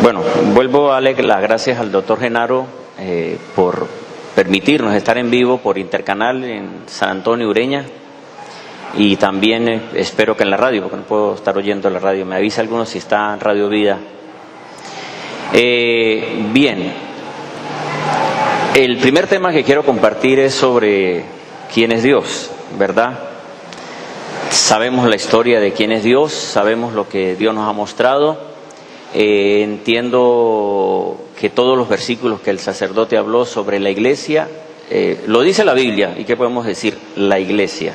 Bueno, vuelvo a darle las gracias al doctor Genaro por permitirnos estar en vivo por Intercanal en San Antonio, Ureña, y también espero que en la radio, porque no puedo estar oyendo la radio. Me avisa algunos si está en Radio Vida. Bien, el primer tema que quiero compartir es sobre quién es Dios, ¿verdad? Sabemos la historia de quién es Dios, sabemos lo que Dios nos ha mostrado. Entiendo que todos los versículos que el sacerdote habló sobre la iglesia, lo dice la Biblia. ¿Y qué podemos decir? La iglesia.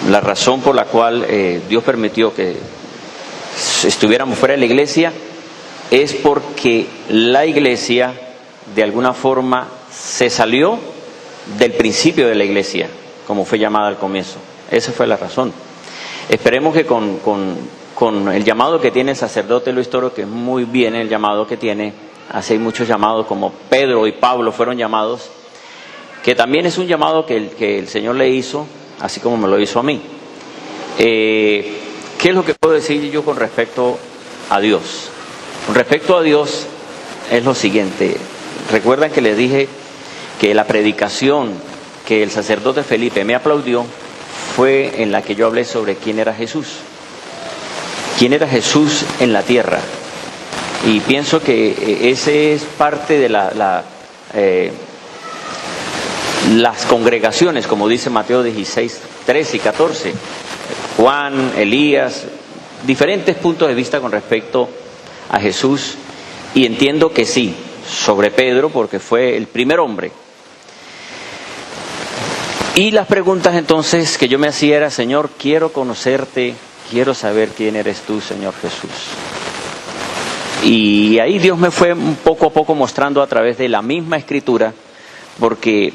La razón por la cual Dios permitió que estuviéramos fuera de la iglesia es porque la iglesia de alguna forma se salió del principio de la iglesia, como fue llamada al comienzo. Esa fue la razón. Esperemos que con el llamado que tiene el sacerdote Luis Toro, que es muy bien el llamado que tiene, así hay muchos llamados como Pedro y Pablo fueron llamados, que también es un llamado que el Señor le hizo, así como me lo hizo a mí. ¿Qué es lo que puedo decir yo con respecto a Dios? Con respecto a Dios es lo siguiente. Recuerdan que les dije que la predicación que el sacerdote Felipe me aplaudió fue en la que yo hablé sobre quién era Jesús. ¿Quién era Jesús en la tierra? Y pienso que ese es parte de las congregaciones, como dice Mateo 16, 13 y 14. Juan, Elías, diferentes puntos de vista con respecto a Jesús. Y entiendo que sí, sobre Pedro, porque fue el primer hombre. Y las preguntas entonces que yo me hacía era: Señor, quiero conocerte. Quiero saber quién eres tú, Señor Jesús. Y ahí Dios me fue poco a poco mostrando a través de la misma Escritura, porque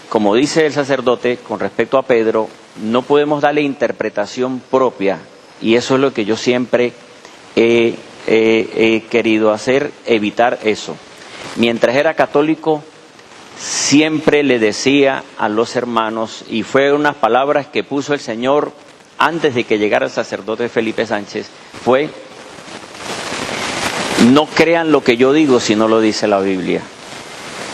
como dice el sacerdote con respecto a Pedro, no podemos darle interpretación propia, y eso es lo que yo siempre he querido hacer, evitar eso. Mientras era católico, siempre le decía a los hermanos, y fue unas palabras que puso el Señor antes de que llegara el sacerdote Felipe Sánchez, fue: no crean lo que yo digo si no lo dice la Biblia.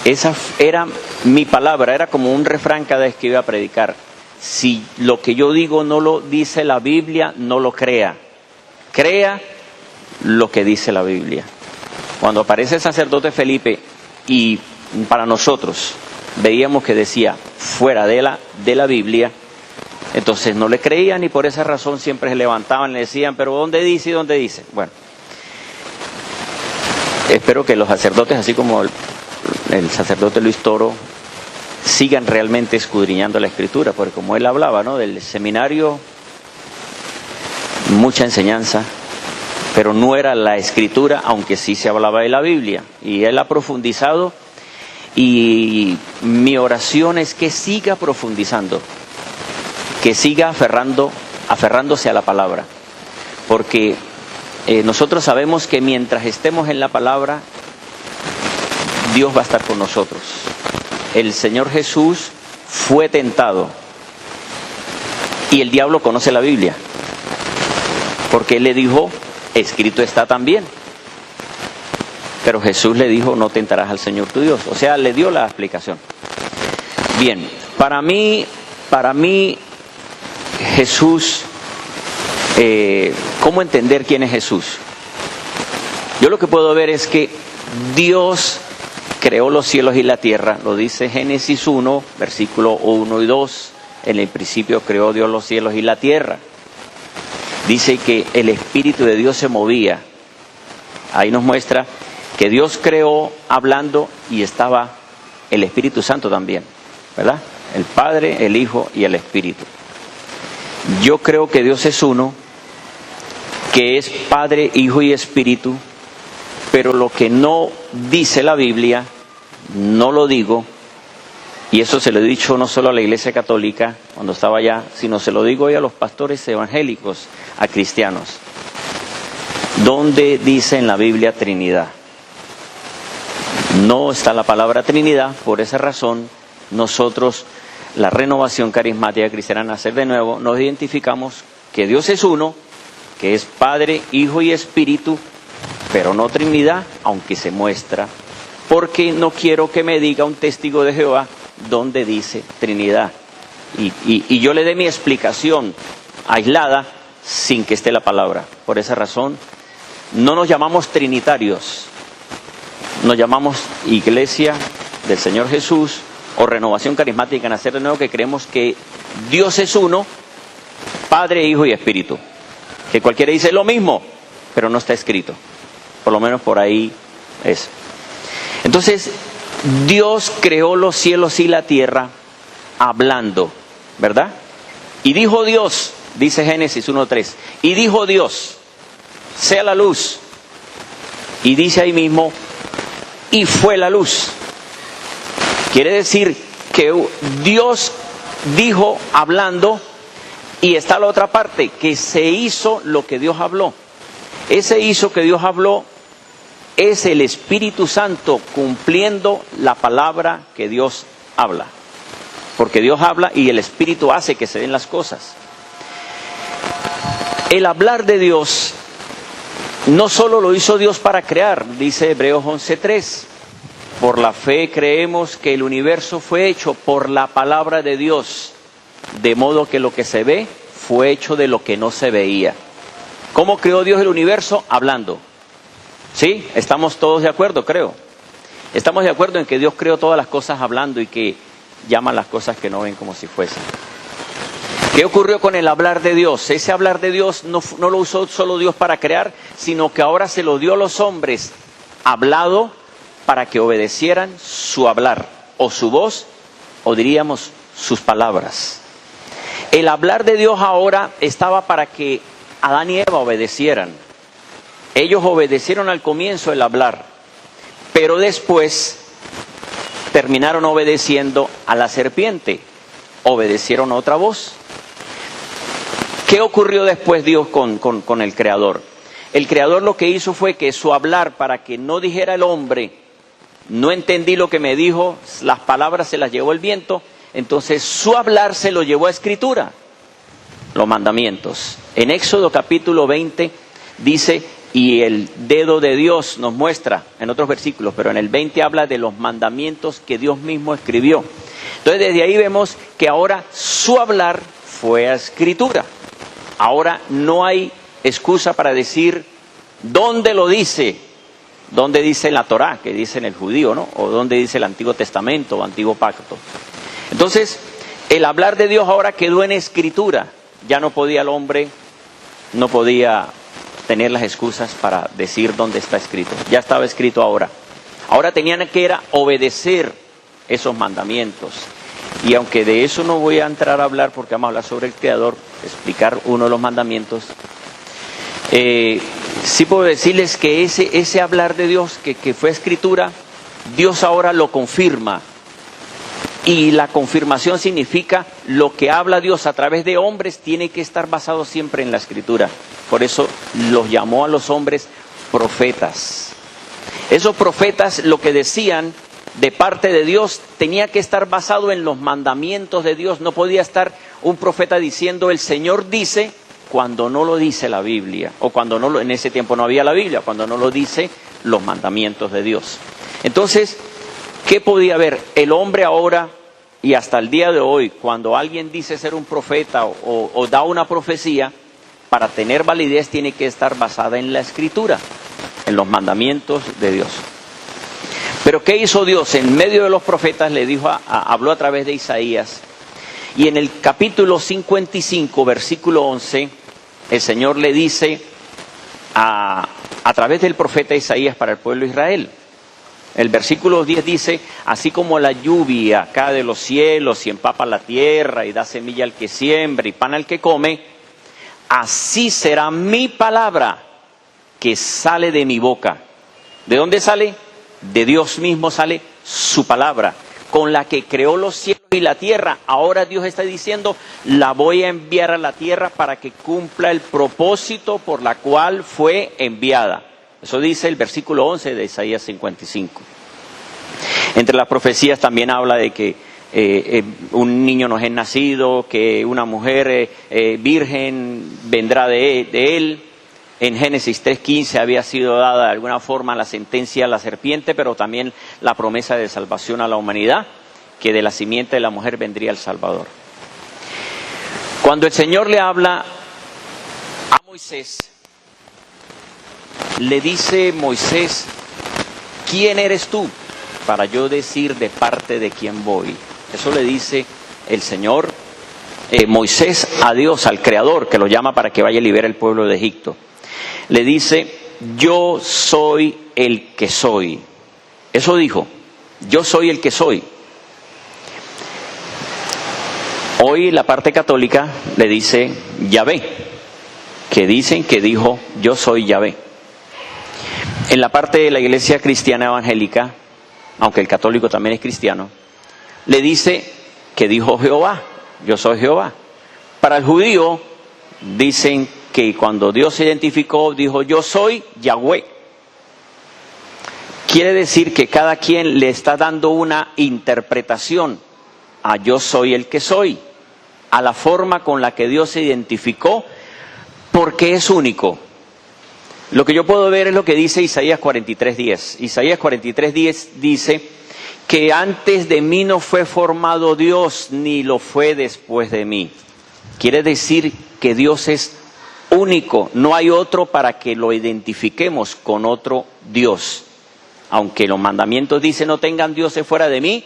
Esa era mi palabra, era como un refrán cada vez que iba a predicar. Si lo que yo digo no lo dice la Biblia, no lo crea. Crea lo que dice la Biblia. Cuando aparece el sacerdote Felipe, y para nosotros veíamos que decía fuera de la Biblia, entonces no le creían, y por esa razón siempre se levantaban y le decían: pero ¿dónde dice y dónde dice? Bueno, espero que los sacerdotes, así como el sacerdote Luis Toro, sigan realmente escudriñando la Escritura, porque como él hablaba, ¿no?, del seminario, mucha enseñanza, pero no era la Escritura, aunque sí se hablaba de la Biblia, y él ha profundizado, y mi oración es que siga profundizando, que siga aferrándose a la palabra, porque nosotros sabemos que mientras estemos en la palabra, Dios va a estar con nosotros. El Señor Jesús fue tentado, y el diablo conoce la Biblia, porque él le dijo: escrito está también. Pero Jesús le dijo: no tentarás al Señor tu Dios. O sea, le dio la explicación. Bien, para mí Jesús, ¿cómo entender quién es Jesús? Yo lo que puedo ver es que Dios creó los cielos y la tierra, lo dice Génesis 1, versículo 1 y 2, en el principio creó Dios los cielos y la tierra. Dice que el Espíritu de Dios se movía. Ahí nos muestra que Dios creó hablando, y estaba el Espíritu Santo también, ¿verdad? El Padre, el Hijo y el Espíritu. Yo creo que Dios es uno, que es Padre, Hijo y Espíritu, pero lo que no dice la Biblia, no lo digo, y eso se lo he dicho no solo a la Iglesia Católica cuando estaba allá, sino se lo digo hoy a los pastores evangélicos, a cristianos. ¿Dónde dice en la Biblia Trinidad? No está la palabra Trinidad. Por esa razón nosotros, la Renovación Carismática Cristiana Nacer de Nuevo, nos identificamos que Dios es uno, que es Padre, Hijo y Espíritu, pero no Trinidad, aunque se muestra, porque no quiero que me diga un testigo de Jehová donde dice Trinidad. Y yo le dé mi explicación aislada sin que esté la palabra. Por esa razón, no nos llamamos trinitarios, nos llamamos Iglesia del Señor Jesús o Renovación Carismática Nacer de Nuevo, que creemos que Dios es uno, Padre, Hijo y Espíritu. Que cualquiera dice lo mismo, pero no está escrito. Por lo menos por ahí es. Entonces, Dios creó los cielos y la tierra hablando, ¿verdad? Y dijo Dios, dice Génesis 1:3, y dijo Dios, sea la luz. Y dice ahí mismo, y fue la luz. Quiere decir que Dios dijo hablando, y está la otra parte, que se hizo lo que Dios habló. Ese hizo que Dios habló es el Espíritu Santo cumpliendo la palabra que Dios habla. Porque Dios habla y el Espíritu hace que se den las cosas. El hablar de Dios no solo lo hizo Dios para crear, dice Hebreos 11:3. Por la fe creemos que el universo fue hecho por la palabra de Dios, de modo que lo que se ve fue hecho de lo que no se veía. ¿Cómo creó Dios el universo? Hablando. ¿Sí? Estamos todos de acuerdo, creo. Estamos de acuerdo en que Dios creó todas las cosas hablando y que llama las cosas que no ven como si fuesen. ¿Qué ocurrió con el hablar de Dios? Ese hablar de Dios no lo usó solo Dios para crear, sino que ahora se lo dio a los hombres hablado para que obedecieran su hablar, o su voz, o diríamos sus palabras. El hablar de Dios ahora estaba para que Adán y Eva obedecieran. Ellos obedecieron al comienzo el hablar, pero después terminaron obedeciendo a la serpiente, obedecieron a otra voz. ¿Qué ocurrió después Dios con el Creador? El Creador lo que hizo fue que su hablar, para que no dijera el hombre, no entendí lo que me dijo, las palabras se las llevó el viento, entonces su hablar se lo llevó a escritura, los mandamientos. En Éxodo capítulo 20 dice, y el dedo de Dios nos muestra, en otros versículos, pero en el 20 habla de los mandamientos que Dios mismo escribió. Entonces desde ahí vemos que ahora su hablar fue a escritura. Ahora no hay excusa para decir dónde lo dice, dónde dice la Torá, que dice en el judío, ¿no? O dónde dice el Antiguo Testamento o Antiguo Pacto. Entonces, el hablar de Dios ahora quedó en escritura. Ya no podía el hombre, no podía tener las excusas para decir dónde está escrito. Ya estaba escrito ahora. Ahora tenían que obedecer esos mandamientos. Y aunque de eso no voy a entrar a hablar porque vamos a hablar sobre el Creador, explicar uno de los mandamientos, sí puedo decirles que ese hablar de Dios que fue escritura, Dios ahora lo confirma. Y la confirmación significa lo que habla Dios a través de hombres tiene que estar basado siempre en la escritura. Por eso los llamó a los hombres profetas. Esos profetas lo que decían de parte de Dios tenía que estar basado en los mandamientos de Dios. No podía estar un profeta diciendo el Señor dice cuando no lo dice la Biblia. O cuando no en ese tiempo no había la Biblia, cuando no lo dice los mandamientos de Dios. Entonces, ¿qué podía haber? El hombre ahora y hasta el día de hoy, cuando alguien dice ser un profeta o da una profecía, para tener validez tiene que estar basada en la Escritura, en los mandamientos de Dios. Pero ¿qué hizo Dios? En medio de los profetas le dijo, habló a través de Isaías. Y en el capítulo 55, versículo 11, el Señor le dice a través del profeta Isaías para el pueblo de Israel. El versículo 10 dice, así como la lluvia cae de los cielos y empapa la tierra y da semilla al que siembra y pan al que come, así será mi palabra que sale de mi boca. ¿De dónde sale? De Dios mismo sale su palabra, con la que creó los cielos y la tierra. Ahora Dios está diciendo, la voy a enviar a la tierra para que cumpla el propósito por la cual fue enviada. Eso dice el versículo 11 de Isaías 55. Entre las profecías también habla de que un niño no es nacido, que una mujer virgen vendrá de él. En Génesis 3:15 había sido dada de alguna forma la sentencia a la serpiente, pero también la promesa de salvación a la humanidad, que de la simiente de la mujer vendría el Salvador. Cuando el Señor le habla a Moisés, le dice Moisés, ¿quién eres tú para yo decir de parte de quién voy? Eso le dice el Señor, Moisés a Dios, al Creador, que lo llama para que vaya y libere al pueblo de Egipto. Le dice, yo soy el que soy. Eso dijo, yo soy el que soy. Hoy la parte católica le dice Yahvé, que dicen que dijo, yo soy Yahvé. En la parte de la iglesia cristiana evangélica, aunque el católico también es cristiano, le dice que dijo Jehová, yo soy Jehová. Para el judío dicen que cuando Dios se identificó, dijo yo soy Yahweh. Quiere decir que cada quien le está dando una interpretación a yo soy el que soy, a la forma con la que Dios se identificó, porque es único. Lo que yo puedo ver es lo que dice Isaías 43:10. Isaías 43:10 dice que antes de mí no fue formado Dios, ni lo fue después de mí. Quiere decir que Dios es único, no hay otro para que lo identifiquemos con otro Dios. Aunque los mandamientos dicen no tengan dioses fuera de mí,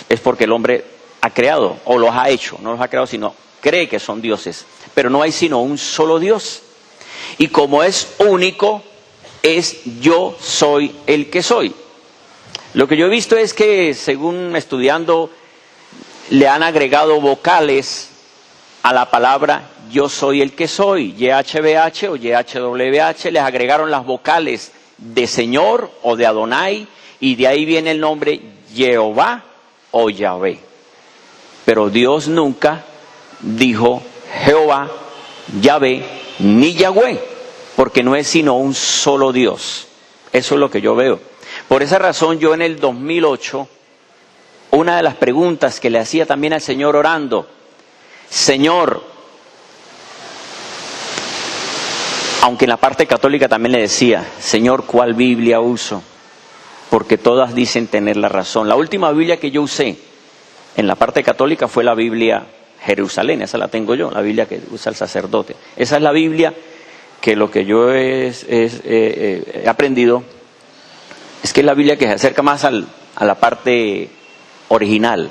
es porque el hombre ha creado o los ha hecho, no los ha creado sino cree que son dioses. Pero no hay sino un solo Dios. Y como es único, es yo soy el que soy. Lo que yo he visto es que, según estudiando, le han agregado vocales a la palabra yo soy el que soy. YHWH o YHWH, les agregaron las vocales de Señor o de Adonai, y de ahí viene el nombre Jehová o Yahvé. Pero Dios nunca dijo Jehová, Yahvé, ni Yahweh, porque no es sino un solo Dios. Eso es lo que yo veo. Por esa razón yo en el 2008, una de las preguntas que le hacía también al Señor orando, Señor, aunque en la parte católica también le decía, Señor, ¿cuál Biblia uso? Porque todas dicen tener la razón. La última Biblia que yo usé en la parte católica fue la Biblia Jerusalén, esa la tengo yo, la Biblia que usa el sacerdote. Esa es la Biblia que lo que yo he aprendido es que es la Biblia que se acerca más a la parte original.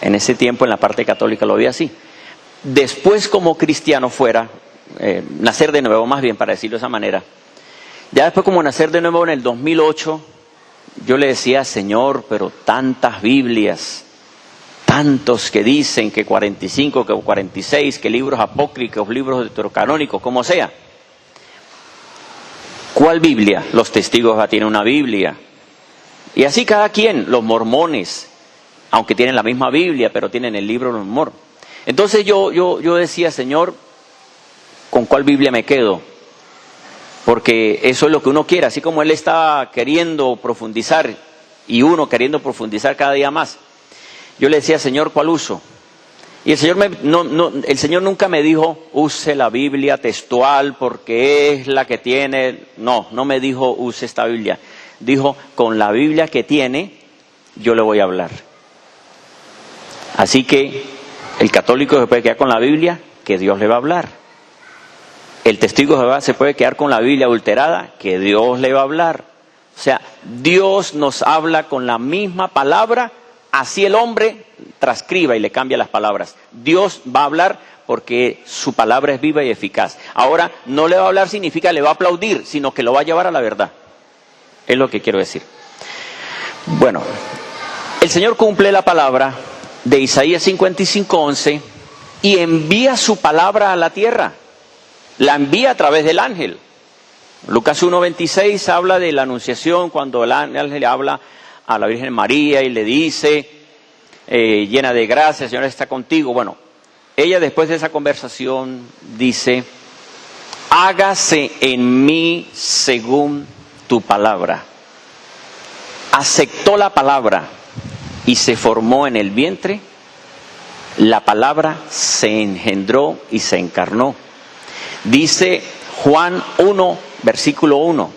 En ese tiempo en la parte católica lo vi así. Después, como cristiano fuera, nacer de nuevo, más bien para decirlo de esa manera, ya después como nacer de nuevo en el 2008, yo le decía, Señor, pero tantas Biblias, tantos que dicen que 45, que 46, que libros apócrifos, libros deuterocanónicos, como sea. ¿Cuál Biblia? Los testigos de Jehová tienen una Biblia. Y así cada quien, los mormones, aunque tienen la misma Biblia, pero tienen el libro de los mormones. Entonces yo decía, Señor, ¿con cuál Biblia me quedo? Porque eso es lo que uno quiere, así como él estaba queriendo profundizar y uno queriendo profundizar cada día más. Yo le decía, Señor, ¿cuál uso? Y el Señor nunca me dijo, use la Biblia textual porque es la que tiene. No me dijo, use esta Biblia. Dijo, con la Biblia que tiene, yo le voy a hablar. Así que el católico se puede quedar con la Biblia que Dios le va a hablar. El testigo de Jehová se puede quedar con la Biblia adulterada que Dios le va a hablar. O sea, Dios nos habla con la misma palabra, así el hombre transcriba y le cambia las palabras. Dios va a hablar porque su palabra es viva y eficaz. Ahora, no le va a hablar significa le va a aplaudir, sino que lo va a llevar a la verdad. Es lo que quiero decir. Bueno, el Señor cumple la palabra de Isaías 55:11 y envía su palabra a la tierra. La envía a través del ángel. Lucas 1:26 habla de la anunciación cuando el ángel le habla a la Virgen María y le dice, llena de gracia, el Señor está contigo. Bueno, ella después de esa conversación dice, hágase en mí según tu palabra. Aceptó la palabra. y se formó en el vientre, la palabra se engendró y se encarnó. Dice Juan 1, versículo 1,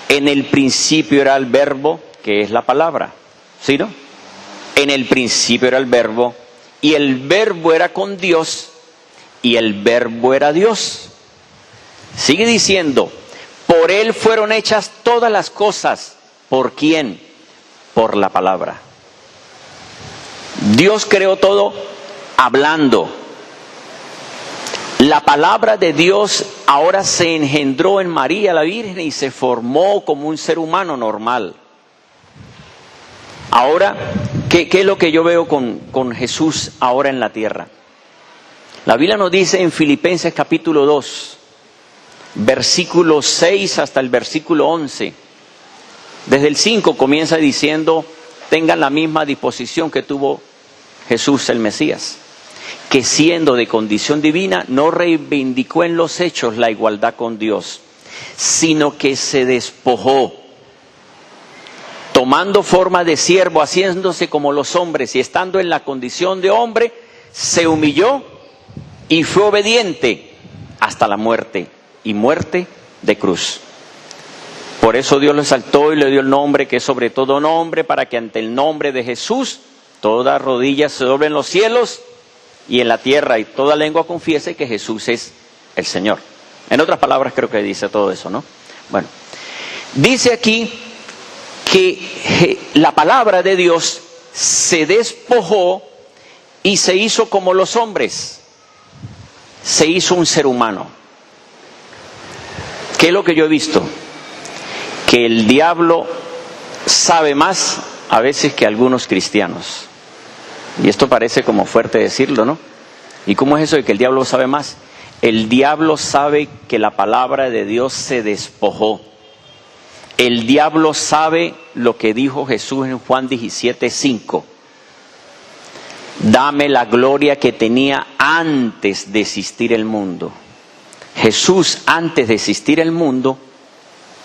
en el principio era el verbo, que es la palabra, ¿sí, no? En el principio era el verbo, y el verbo era con Dios, y el verbo era Dios. Sigue diciendo, por él fueron hechas todas las cosas. ¿Por quién? Por la palabra. Dios creó todo hablando. La palabra de Dios ahora se engendró en María la Virgen y se formó como un ser humano normal. Ahora, ¿qué es lo que yo veo con Jesús ahora en la tierra? La Biblia nos dice en Filipenses capítulo 2, versículo 6 hasta el versículo 11. Desde el 5 comienza diciendo, tengan la misma disposición que tuvo Jesús el Mesías, que siendo de condición divina no reivindicó en los hechos la igualdad con Dios, sino que se despojó, tomando forma de siervo, haciéndose como los hombres y estando en la condición de hombre, se humilló y fue obediente hasta la muerte, y muerte de cruz. Por eso Dios lo exaltó y le dio el nombre que es sobre todo nombre, para que ante el nombre de Jesús toda rodilla se doble en los cielos y en la tierra, y toda lengua confiese que Jesús es el Señor. En otras palabras creo que dice todo eso, ¿no? Bueno, dice aquí que la palabra de Dios se despojó y se hizo como los hombres, se hizo un ser humano. ¿Qué es lo que yo he visto? Que el diablo sabe más a veces que algunos cristianos. Y esto parece como fuerte decirlo, ¿no? ¿Y cómo es eso de que el diablo sabe más? El diablo sabe que la palabra de Dios se despojó. El diablo sabe lo que dijo Jesús en Juan 17:5. Dame la gloria que tenía antes de existir el mundo. Jesús, antes de existir el mundo,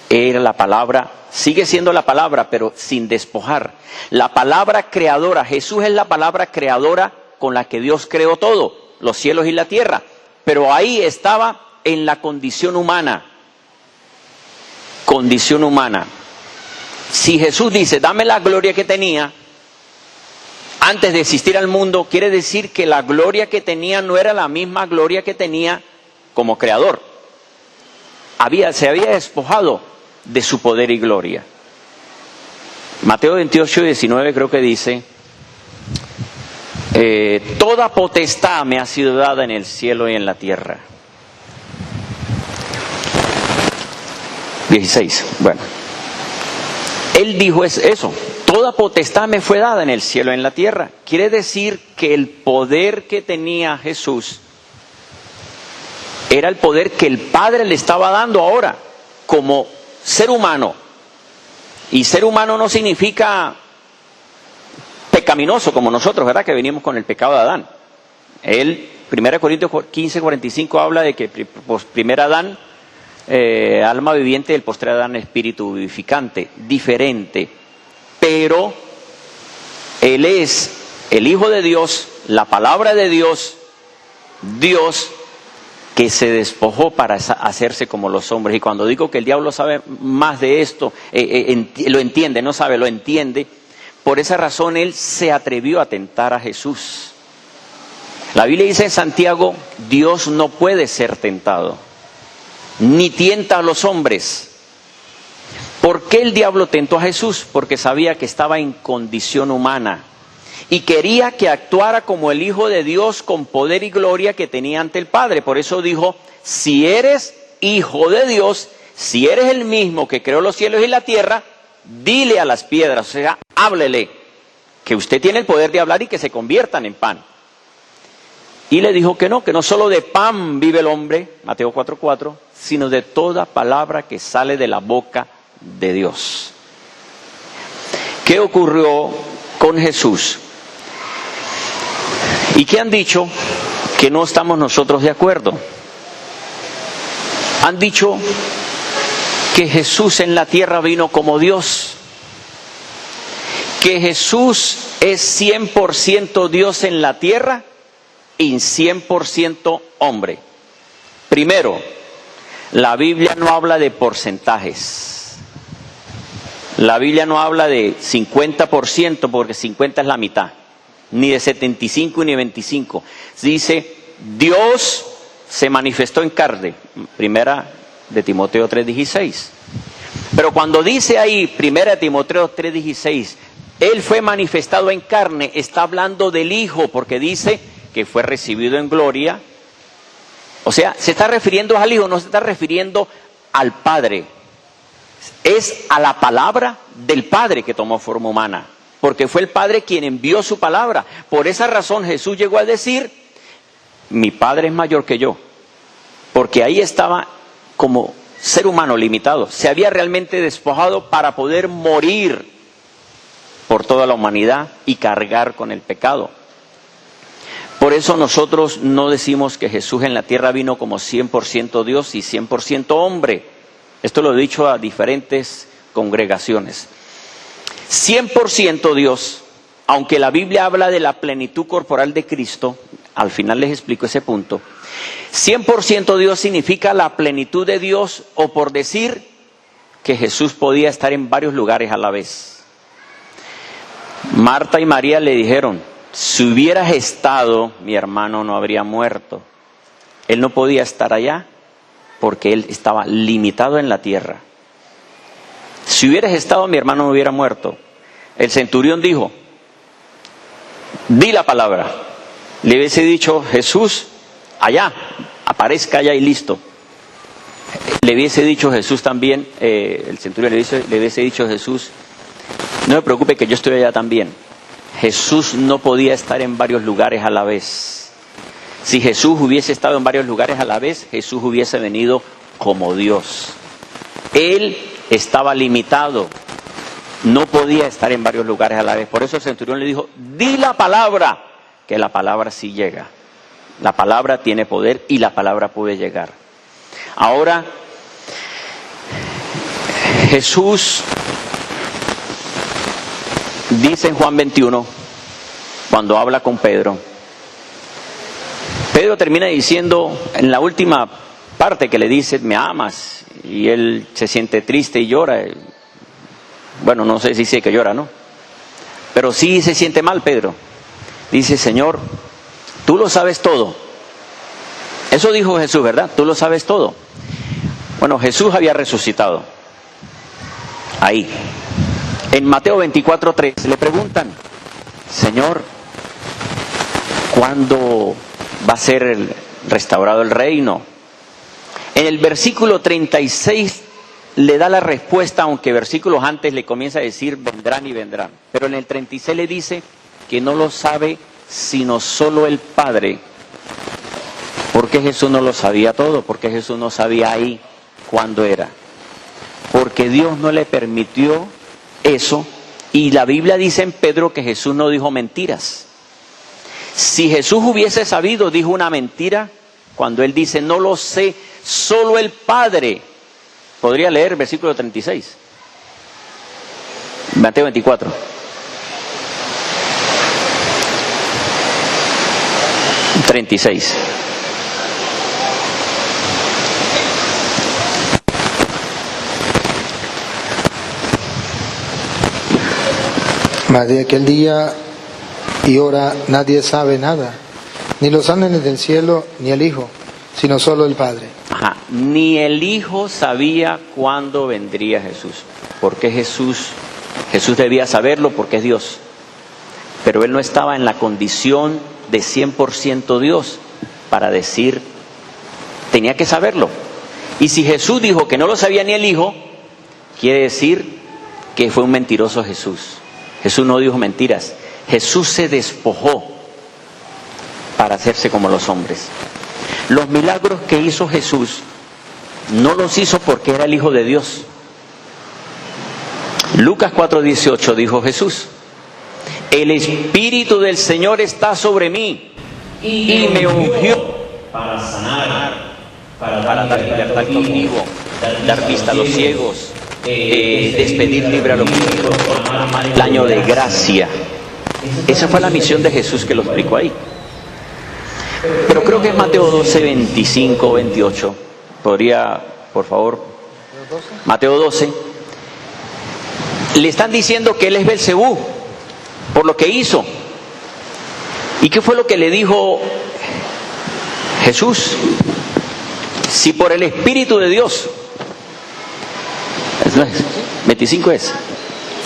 era la palabra, sigue siendo la palabra, pero sin despojar. La palabra creadora, Jesús es la palabra creadora con la que Dios creó todo, los cielos y la tierra. Pero ahí estaba en la condición humana. Condición humana. Si Jesús dice, dame la gloria que tenía antes de existir al mundo, quiere decir que la gloria que tenía no era la misma gloria que tenía como creador. Se había despojado de su poder y gloria. Mateo 28:19 creo que dice, toda potestad me ha sido dada en el cielo y en la tierra. 16, bueno. Él dijo eso, toda potestad me fue dada en el cielo y en la tierra. Quiere decir que el poder que tenía Jesús era el poder que el Padre le estaba dando ahora como ser humano. Y ser humano no significa pecaminoso como nosotros, ¿verdad? Que venimos con el pecado de Adán. 1 Corintios 15:45 habla de que primer Adán, alma viviente, el postrer Adán, espíritu vivificante, diferente. Pero Él es el Hijo de Dios, la palabra de Dios, Dios que se despojó para hacerse como los hombres. Y cuando digo que el diablo sabe más de esto, lo entiende, no sabe, lo entiende. Por esa razón él se atrevió a tentar a Jesús. La Biblia dice en Santiago, Dios no puede ser tentado, ni tienta a los hombres. ¿Por qué el diablo tentó a Jesús? Porque sabía que estaba en condición humana y quería que actuara como el Hijo de Dios con poder y gloria que tenía ante el Padre. Por eso dijo, si eres Hijo de Dios, si eres el mismo que creó los cielos y la tierra, dile a las piedras, o sea, háblele, que usted tiene el poder de hablar y que se conviertan en pan. Y le dijo que no solo de pan vive el hombre, Mateo 4:4, sino de toda palabra que sale de la boca de Dios. ¿Qué ocurrió con Jesús? ¿Y qué han dicho? Que no estamos nosotros de acuerdo. Han dicho que Jesús en la tierra vino como Dios, que Jesús es 100% Dios en la tierra y 100% hombre. Primero, la Biblia no habla de porcentajes. La Biblia no habla de 50% porque 50 es la mitad, ni de 75 ni de 25. Dice, Dios se manifestó en carne, primera de Timoteo 3:16. Pero cuando dice ahí, primera de Timoteo 3:16, Él fue manifestado en carne, está hablando del Hijo, porque dice que fue recibido en gloria. O sea, se está refiriendo al Hijo, no se está refiriendo al Padre. Es a la palabra del Padre que tomó forma humana, porque fue el Padre quien envió su palabra. Por esa razón Jesús llegó a decir, mi Padre es mayor que yo, porque ahí estaba como ser humano limitado. Se había realmente despojado para poder morir por toda la humanidad y cargar con el pecado. Por eso nosotros no decimos que Jesús en la tierra vino como 100% Dios y 100% hombre. Esto lo he dicho a diferentes congregaciones. 100% Dios, aunque la Biblia habla de la plenitud corporal de Cristo, al final les explico ese punto. 100% Dios significa la plenitud de Dios, o por decir que Jesús podía estar en varios lugares a la vez. Marta y María le dijeron, si hubieras estado, mi hermano no habría muerto. Él no podía estar allá porque él estaba limitado en la tierra. Si hubieras estado, mi hermano no hubiera muerto. El centurión dijo, di la palabra. Le hubiese dicho, Jesús, allá, aparezca allá y listo. Le hubiese dicho Jesús también, el centurión le hubiese dicho a Jesús, no me preocupe que yo estoy allá también. Jesús no podía estar en varios lugares a la vez. Si Jesús hubiese estado en varios lugares a la vez, Jesús hubiese venido como Dios. Él estaba limitado, no podía estar en varios lugares a la vez. Por eso el centurión le dijo, di la palabra, que la palabra sí llega. La palabra tiene poder y la palabra puede llegar. Ahora, Jesús dice en Juan 21, cuando habla con Pedro, Pedro termina diciendo en la última parte que le dice, me amas, y él se siente triste y llora. Bueno, no sé si dice que llora, ¿no? Pero sí se siente mal Pedro. Dice, Señor, tú lo sabes todo. Eso dijo Jesús, ¿verdad? Tú lo sabes todo. Bueno, Jesús había resucitado. Ahí. En Mateo 24:3 le preguntan, Señor, ¿cuándo va a ser restaurado el reino? En el versículo 36 le da la respuesta, aunque versículos antes le comienza a decir, vendrán y vendrán. Pero en el 36 le dice que no lo sabe sino solo el Padre. ¿Por qué Jesús no lo sabía todo? Porque Jesús no sabía ahí cuándo era. Porque Dios no le permitió eso, y la Biblia dice en Pedro que Jesús no dijo mentiras. Si Jesús hubiese sabido, dijo una mentira cuando él dice, no lo sé, solo el Padre. Podría leer el versículo 36. Mateo 24. ...36... Mas de aquel día y hora nadie sabe nada, ni los ángeles del cielo, ni el Hijo, sino solo el Padre. Ajá. Ni el Hijo sabía cuándo vendría Jesús. Porque Jesús debía saberlo porque es Dios. Pero él no estaba en la condición de 100% Dios para decir, tenía que saberlo. Y si Jesús dijo que no lo sabía ni el Hijo, quiere decir que fue un mentiroso Jesús. Jesús no dijo mentiras. Jesús se despojó para hacerse como los hombres. Los milagros que hizo Jesús no los hizo porque era el Hijo de Dios. Lucas 4:18 dijo Jesús, el Espíritu del Señor está sobre mí y me ungió para sanar, para dar libertad al cautivo, dar vista a los ciegos, despedir libre a los justos, el año de gracia. Esa fue la misión de Jesús que lo explicó ahí. Pero creo que es Mateo 12, 25, 28. Podría, por favor, Mateo 12. Le están diciendo que él es Belcebú por lo que hizo. ¿Y qué fue lo que le dijo Jesús? Si por el Espíritu de Dios, 25 es.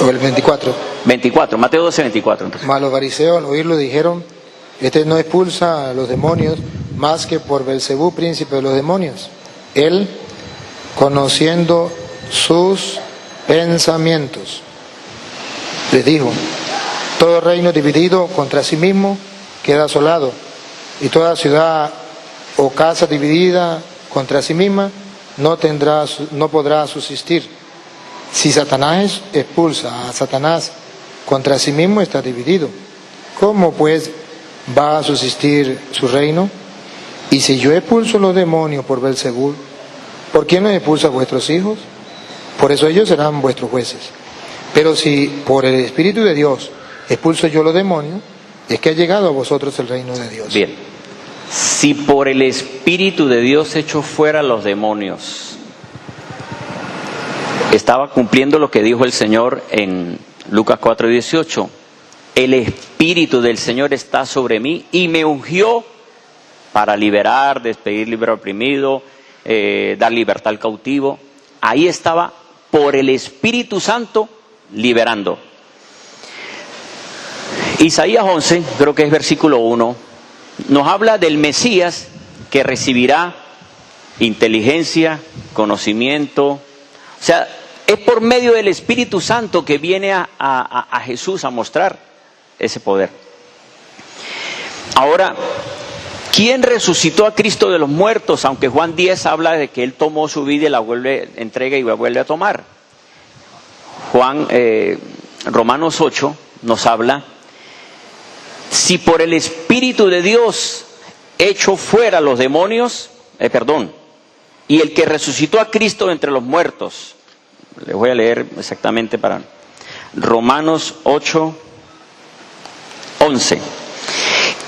O el 24. 24, Mateo 12, 24. Entonces. Mas los fariseos al oírlo dijeron, este no expulsa a los demonios más que por Belcebú, príncipe de los demonios. Él, conociendo sus pensamientos, les dijo, todo reino dividido contra sí mismo queda asolado, y toda ciudad o casa dividida contra sí misma no podrá subsistir. Si Satanás expulsa a Satanás contra sí mismo, está dividido. ¿Cómo pues va a subsistir su reino? Y si yo expulso los demonios por Belcebú, ¿por quién no expulsa a vuestros hijos? Por eso ellos serán vuestros jueces. Pero si por el Espíritu de Dios expulso yo los demonios, es que ha llegado a vosotros el reino de Dios. Bien, si por el Espíritu de Dios echo fuera los demonios, estaba cumpliendo lo que dijo el Señor en Lucas 4:18. El Espíritu del Señor está sobre mí y me ungió para liberar, despedir libre al oprimido, dar libertad al cautivo. Ahí estaba por el Espíritu Santo liberando. Isaías 11, creo que es versículo 1, nos habla del Mesías que recibirá inteligencia, conocimiento. O sea, es por medio del Espíritu Santo que viene a Jesús a mostrar ese poder. Ahora, ¿quién resucitó a Cristo de los muertos? Aunque Juan 10 habla de que Él tomó su vida y la entrega y la vuelve a tomar. Romanos 8 nos habla, si por el Espíritu de Dios echo fuera los demonios, y el que resucitó a Cristo de entre los muertos, les voy a leer exactamente para Romanos 8, 11.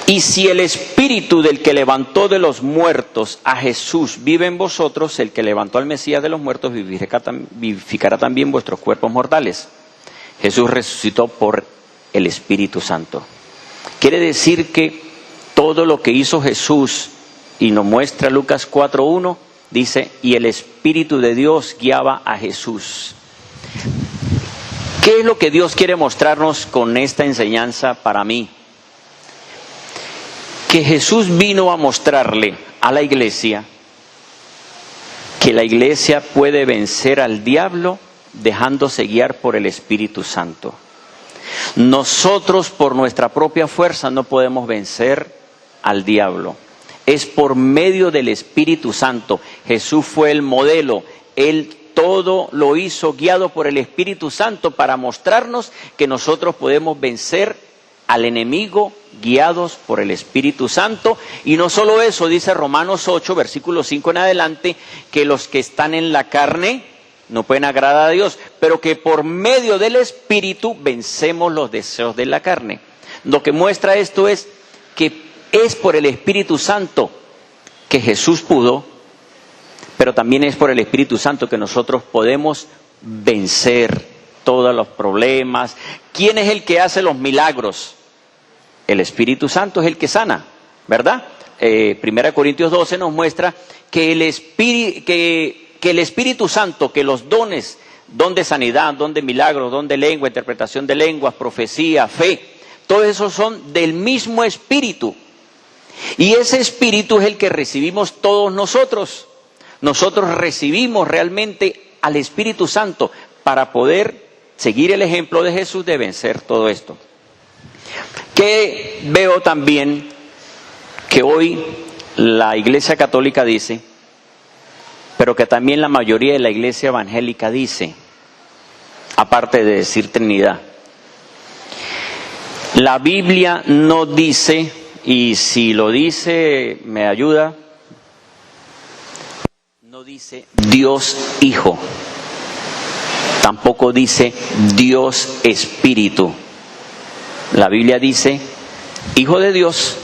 Y si el Espíritu del que levantó de los muertos a Jesús vive en vosotros, el que levantó al Mesías de los muertos vivificará también vuestros cuerpos mortales. Jesús resucitó por el Espíritu Santo. Quiere decir que todo lo que hizo Jesús, y nos muestra Lucas 4:1, dice, y el Espíritu de Dios guiaba a Jesús. ¿Qué es lo que Dios quiere mostrarnos con esta enseñanza para mí? Que Jesús vino a mostrarle a la iglesia que la iglesia puede vencer al diablo dejándose guiar por el Espíritu Santo. Nosotros por nuestra propia fuerza no podemos vencer al diablo. Es por medio del Espíritu Santo. Jesús fue el modelo. Él todo lo hizo guiado por el Espíritu Santo para mostrarnos que nosotros podemos vencer al enemigo guiados por el Espíritu Santo. Y no solo eso, dice Romanos 8, versículo 5 en adelante, que los que están en la carne no pueden agradar a Dios, pero que por medio del Espíritu vencemos los deseos de la carne. Lo que muestra esto es que es por el Espíritu Santo que Jesús pudo, pero también es por el Espíritu Santo que nosotros podemos vencer todos los problemas. ¿Quién es el que hace los milagros? El Espíritu Santo es el que sana, ¿verdad? 1 Corintios 12 nos muestra que el Espíritu Santo, que los dones, don de sanidad, don de milagros, don de lengua, interpretación de lenguas, profecía, fe, todos esos son del mismo Espíritu. Y ese Espíritu es el que recibimos todos nosotros. Nosotros recibimos realmente al Espíritu Santo para poder seguir el ejemplo de Jesús de vencer todo esto. Que veo también que hoy la Iglesia Católica dice, pero que también la mayoría de la Iglesia Evangélica dice, aparte de decir Trinidad. La Biblia no dice, y si lo dice me ayuda, no dice Dios Hijo. tampoco dice Dios Espíritu. La Biblia dice Hijo de Dios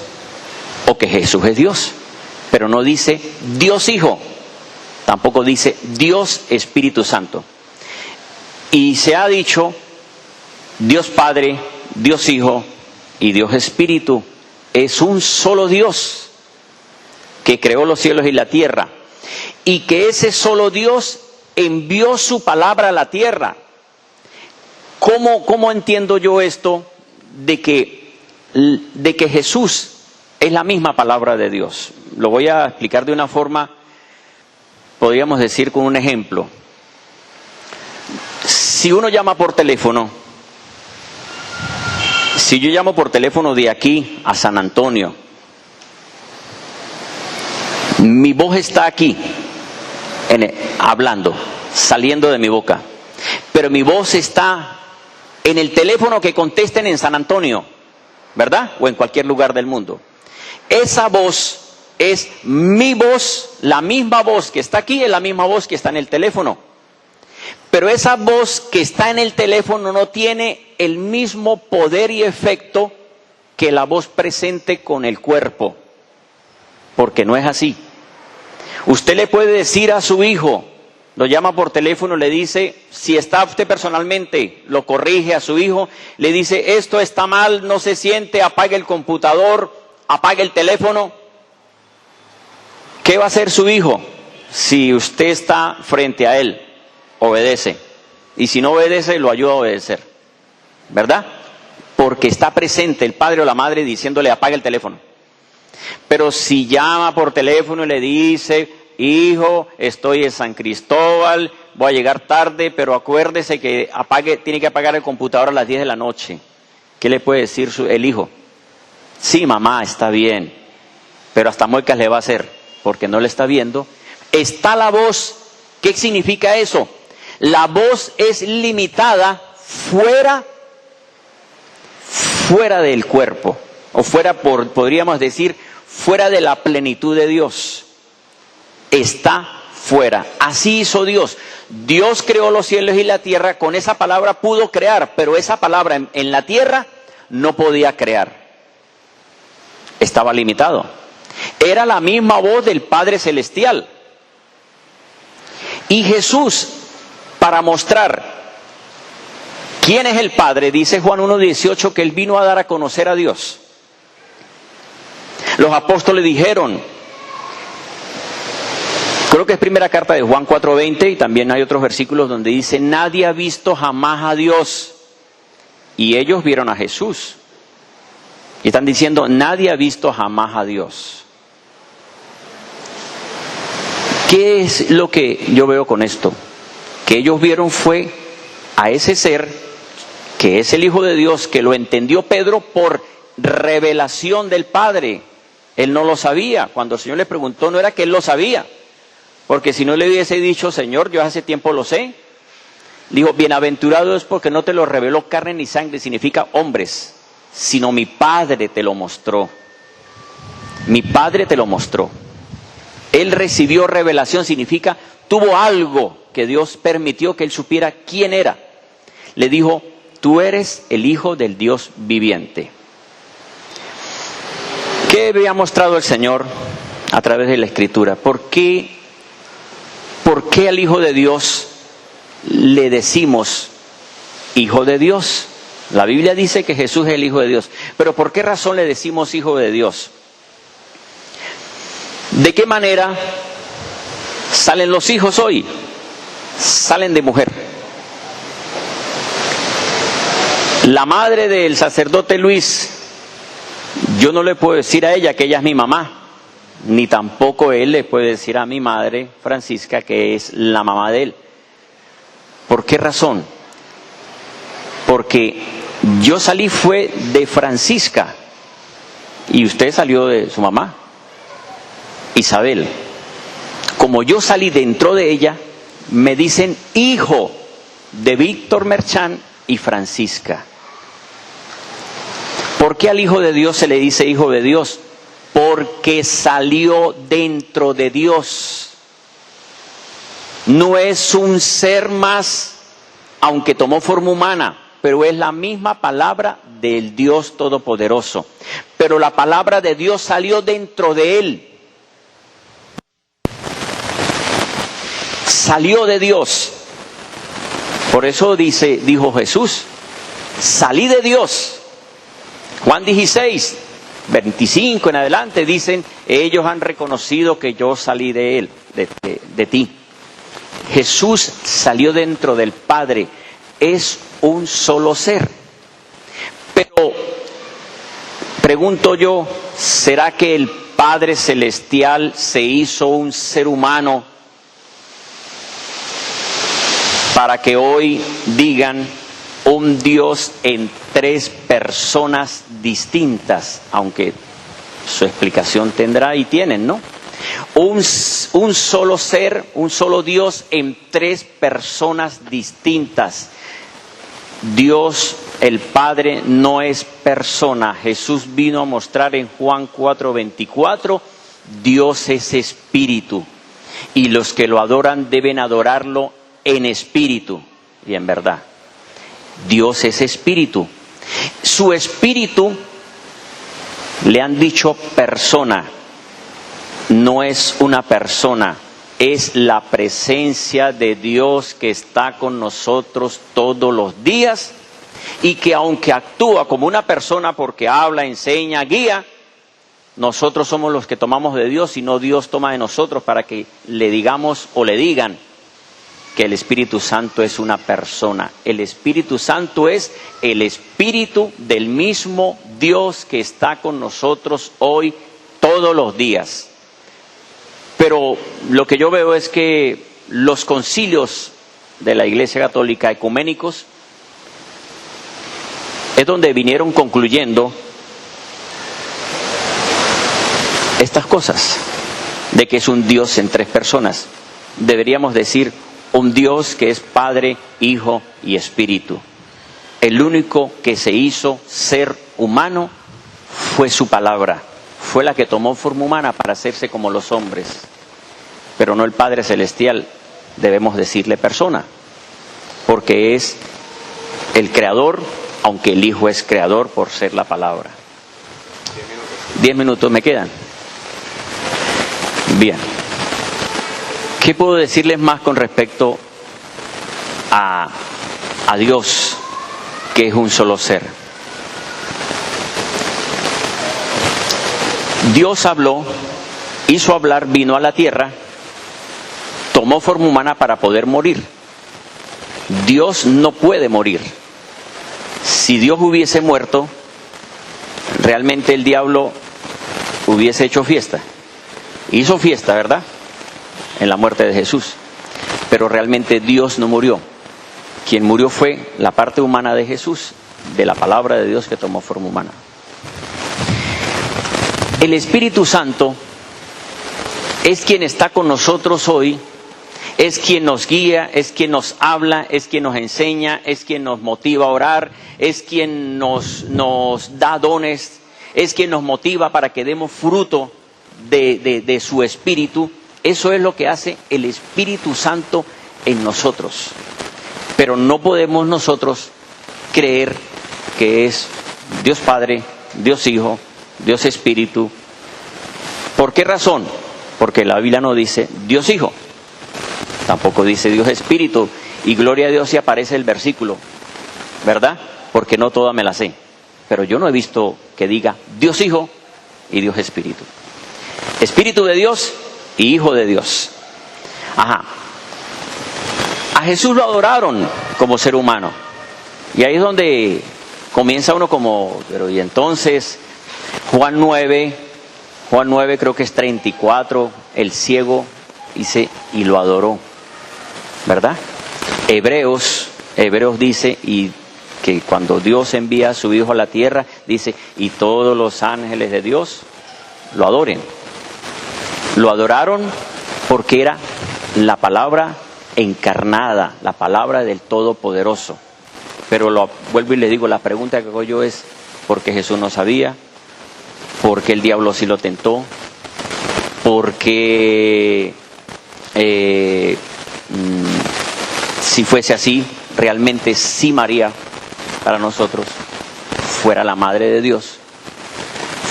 o que Jesús es Dios, pero no dice Dios Hijo, tampoco dice Dios Espíritu Santo. Y se ha dicho Dios Padre, Dios Hijo y Dios Espíritu. Es un solo Dios que creó los cielos y la tierra, y que ese solo Dios envió su palabra a la tierra. ¿Cómo entiendo yo esto de que Jesús es la misma palabra de Dios? Lo voy a explicar de una forma, podríamos decir con un ejemplo. Si uno llama por teléfono, si yo llamo por teléfono de aquí a San Antonio, mi voz está aquí, hablando, saliendo de mi boca, pero mi voz está en el teléfono que contesten en San Antonio, ¿verdad? O en cualquier lugar del mundo. Esa voz es mi voz, la misma voz que está aquí es la misma voz que está en el teléfono. Pero esa voz que está en el teléfono no tiene el mismo poder y efecto que la voz presente con el cuerpo, porque no es así. Usted le puede decir a su hijo, lo llama por teléfono, le dice, si está usted personalmente, lo corrige a su hijo, le dice, esto está mal, no se siente, apague el computador, apague el teléfono. ¿Qué va a hacer su hijo si usted está frente a él? Obedece. Y si no obedece, lo ayuda a obedecer, ¿verdad? Porque está presente el padre o la madre diciéndole, apague el teléfono. Pero si llama por teléfono y le dice, hijo, estoy en San Cristóbal, voy a llegar tarde, pero acuérdese que tiene que apagar el computador a las 10 de la noche. ¿Qué le puede decir el hijo? Sí, mamá, está bien, pero hasta muecas le va a hacer, porque no le está viendo. Está la voz. ¿Qué significa eso? La voz es limitada fuera del cuerpo, o podríamos decir, fuera de la plenitud de Dios. Está fuera. Así hizo Dios. Dios creó los cielos y la tierra, con esa palabra pudo crear, pero esa palabra en la tierra no podía crear. Estaba limitado. Era la misma voz del Padre Celestial. Y Jesús, para mostrar quién es el Padre, dice Juan 1:18 que Él vino a dar a conocer a Dios. Los apóstoles dijeron, creo que es primera carta de Juan 4:20, y también hay otros versículos donde dice, nadie ha visto jamás a Dios. Y ellos vieron a Jesús. Y están diciendo, nadie ha visto jamás a Dios. ¿Qué es lo que yo veo con esto? Que ellos vieron fue a ese ser, que es el Hijo de Dios, que lo entendió Pedro por revelación del Padre. Él no lo sabía. Cuando el Señor le preguntó, no era que él lo sabía. Porque si no le hubiese dicho, Señor, yo hace tiempo lo sé. Dijo, bienaventurado es porque no te lo reveló carne ni sangre, significa hombres, sino mi Padre te lo mostró. Mi Padre te lo mostró. Él recibió revelación, significa, tuvo algo que Dios permitió que él supiera quién era. Le dijo, tú eres el Hijo del Dios viviente. ¿Qué había mostrado el Señor a través de la Escritura? ¿Por qué al Hijo de Dios le decimos Hijo de Dios? La Biblia dice que Jesús es el Hijo de Dios. Pero ¿por qué razón le decimos Hijo de Dios? ¿De qué manera salen los hijos hoy? Salen de mujer. La madre del sacerdote Luis, yo no le puedo decir a ella que ella es mi mamá, ni tampoco él le puede decir a mi madre Francisca que es la mamá de él. ¿Por qué razón? Porque yo salí fue de Francisca y usted salió de su mamá, Isabel. Como yo salí dentro de ella, me dicen hijo de Víctor Merchán y Francisca. ¿Por qué al Hijo de Dios se le dice Hijo de Dios? Porque salió dentro de Dios. No es un ser más aunque tomó forma humana, pero es la misma palabra del Dios Todopoderoso. Pero la palabra de Dios salió dentro de él. Salió de Dios. Por eso dijo Jesús, salí de Dios. Juan 16, 25 en adelante dicen, ellos han reconocido que yo salí de él, de ti. Jesús salió dentro del Padre, es un solo ser. Pero pregunto yo, ¿será que el Padre Celestial se hizo un ser humano para que hoy digan un Dios en tres personas distintas? Aunque su explicación tendrá y tienen, ¿no? Un solo ser, un solo Dios en tres personas distintas. Dios, el Padre, no es persona. Jesús vino a mostrar en Juan 4:24, Dios es espíritu. Y los que lo adoran deben adorarlo en espíritu y en verdad. Dios es espíritu. Su espíritu, le han dicho persona. No es una persona, es la presencia de Dios que está con nosotros todos los días y que aunque actúa como una persona porque habla, enseña, guía, nosotros somos los que tomamos de Dios y no Dios toma de nosotros para que le digamos o le digan que el Espíritu Santo es una persona. El Espíritu Santo es el Espíritu del mismo Dios que está con nosotros hoy todos los días. Pero lo que yo veo es que los concilios de la Iglesia Católica ecuménicos es donde vinieron concluyendo estas cosas, de que es un Dios en tres personas. Deberíamos decir un Dios que es Padre, Hijo y Espíritu. El único que se hizo ser humano fue su palabra. Fue la que tomó forma humana para hacerse como los hombres. Pero no el Padre Celestial, debemos decirle persona, porque es el Creador, aunque el Hijo es Creador por ser la palabra. 10 minutos me quedan. Bien. ¿Qué puedo decirles más con respecto a Dios, que es un solo ser? Dios habló, hizo hablar, vino a la tierra, tomó forma humana para poder morir. Dios no puede morir. Si Dios hubiese muerto, realmente el diablo hubiese hecho fiesta. Hizo fiesta, ¿verdad?, en la muerte de Jesús. Pero realmente Dios no murió. Quien murió fue la parte humana de Jesús, de la palabra de Dios que tomó forma humana. El Espíritu Santo es quien está con nosotros hoy, es quien nos guía, es quien nos habla, es quien nos enseña, es quien nos motiva a orar, es quien nos da dones, es quien nos motiva para que demos fruto de su Espíritu. Eso es lo que hace el Espíritu Santo en nosotros. Pero no podemos nosotros creer que es Dios Padre, Dios Hijo, Dios Espíritu. ¿Por qué razón? Porque la Biblia no dice Dios Hijo, tampoco dice Dios Espíritu, y gloria a Dios si aparece el versículo, ¿verdad? Porque no toda me la sé, pero yo no he visto que diga Dios Hijo y Dios Espíritu. Espíritu de Dios y Hijo de Dios. Ajá. A Jesús lo adoraron como ser humano, y ahí es donde comienza uno como, pero y entonces Juan 9 creo que es 34, el ciego dice, y lo adoró, ¿verdad? Hebreos dice, y que cuando Dios envía a su Hijo a la tierra, dice, y todos los ángeles de Dios lo adoren. Lo adoraron porque era la palabra encarnada, la palabra del Todopoderoso. Pero vuelvo y les digo, la pregunta que hago yo es, ¿por qué Jesús no sabía? ¿Por qué el diablo sí lo tentó? ¿Por qué si fuese así, realmente si María, para nosotros, fuera la madre de Dios.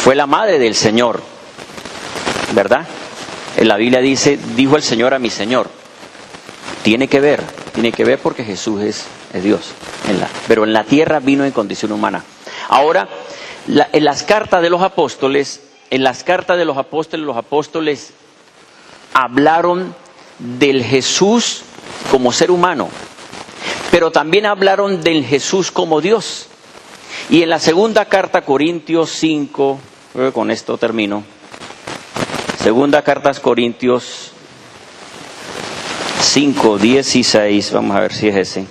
Fue la madre del Señor, ¿verdad? En la Biblia dice, dijo el Señor a mi Señor. Tiene que ver porque Jesús es Dios. Pero en la tierra vino en condición humana. Ahora, en las cartas de los apóstoles, los apóstoles hablaron del Jesús como ser humano, pero también hablaron del Jesús como Dios. Y en la segunda carta a Corintios 5, con esto termino, segunda carta a Corintios 5, 16, vamos a ver si es ese.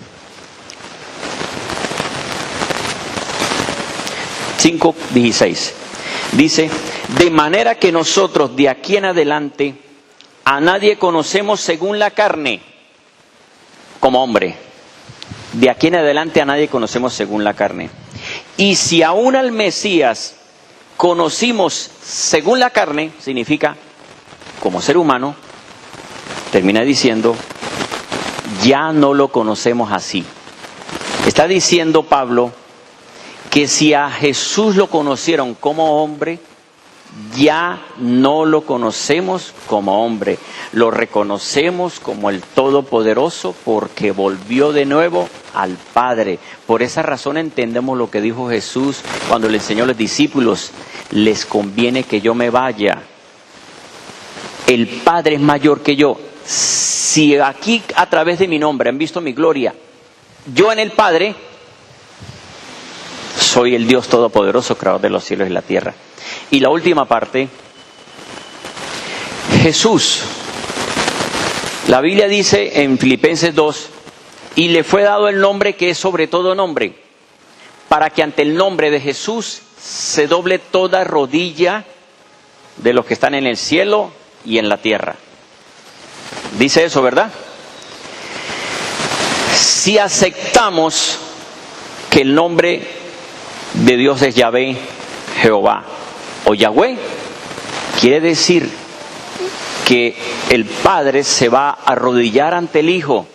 5, 16. Dice, de manera que nosotros de aquí en adelante a nadie conocemos según la carne, como hombre. De aquí en adelante a nadie conocemos según la carne. Y si aún al Mesías conocimos según la carne, significa como ser humano, termina diciendo, ya no lo conocemos así. Está diciendo Pablo que si a Jesús lo conocieron como hombre, ya no lo conocemos como hombre, lo reconocemos como el Todopoderoso porque volvió de nuevo al Padre. Por esa razón entendemos lo que dijo Jesús cuando le enseñó a los discípulos, les conviene que yo me vaya. El Padre es mayor que yo. Si aquí a través de mi nombre han visto mi gloria, yo en el Padre soy el Dios Todopoderoso, creador de los cielos y la tierra. Y la última parte, Jesús. La Biblia dice en Filipenses 2, y le fue dado el nombre que es sobre todo nombre, para que ante el nombre de Jesús se doble toda rodilla de los que están en el cielo y en la tierra. Dice eso, ¿verdad? Si aceptamos que el nombre de Dios es Yahvé, Jehová o Yahweh, quiere decir que el Padre se va a arrodillar ante el Hijo.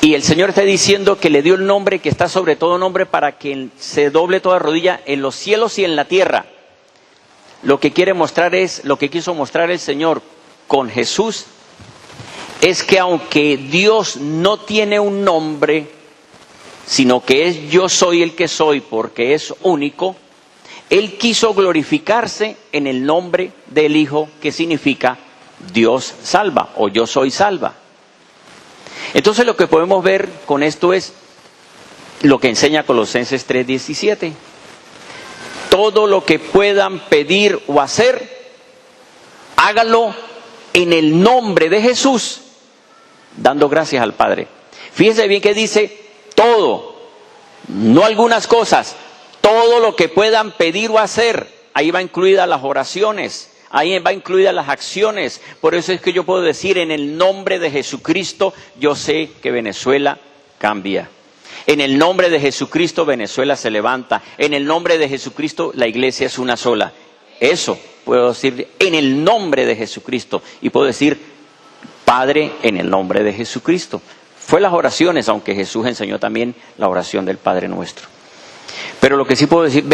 Y el Señor está diciendo que le dio el nombre que está sobre todo nombre para que se doble toda rodilla en los cielos y en la tierra. Lo que quiere mostrar es, lo que quiso mostrar el Señor con Jesús, es que aunque Dios no tiene un nombre, sino que es yo soy el que soy porque es único, Él quiso glorificarse en el nombre del Hijo, que significa Dios salva o yo soy salva. Entonces lo que podemos ver con esto es lo que enseña Colosenses 3:17. Todo lo que puedan pedir o hacer, hágalo en el nombre de Jesús, dando gracias al Padre. Fíjense bien que dice todo, no algunas cosas, todo lo que puedan pedir o hacer. Ahí va incluidas las oraciones, ahí va incluidas las acciones. Por eso es que yo puedo decir en el nombre de Jesucristo, yo sé que Venezuela cambia. En el nombre de Jesucristo Venezuela se levanta. En el nombre de Jesucristo la iglesia es una sola. Eso puedo decir en el nombre de Jesucristo. Y puedo decir, Padre, en el nombre de Jesucristo. Fue las oraciones, aunque Jesús enseñó también la oración del Padre Nuestro. Pero lo que sí puedo decir,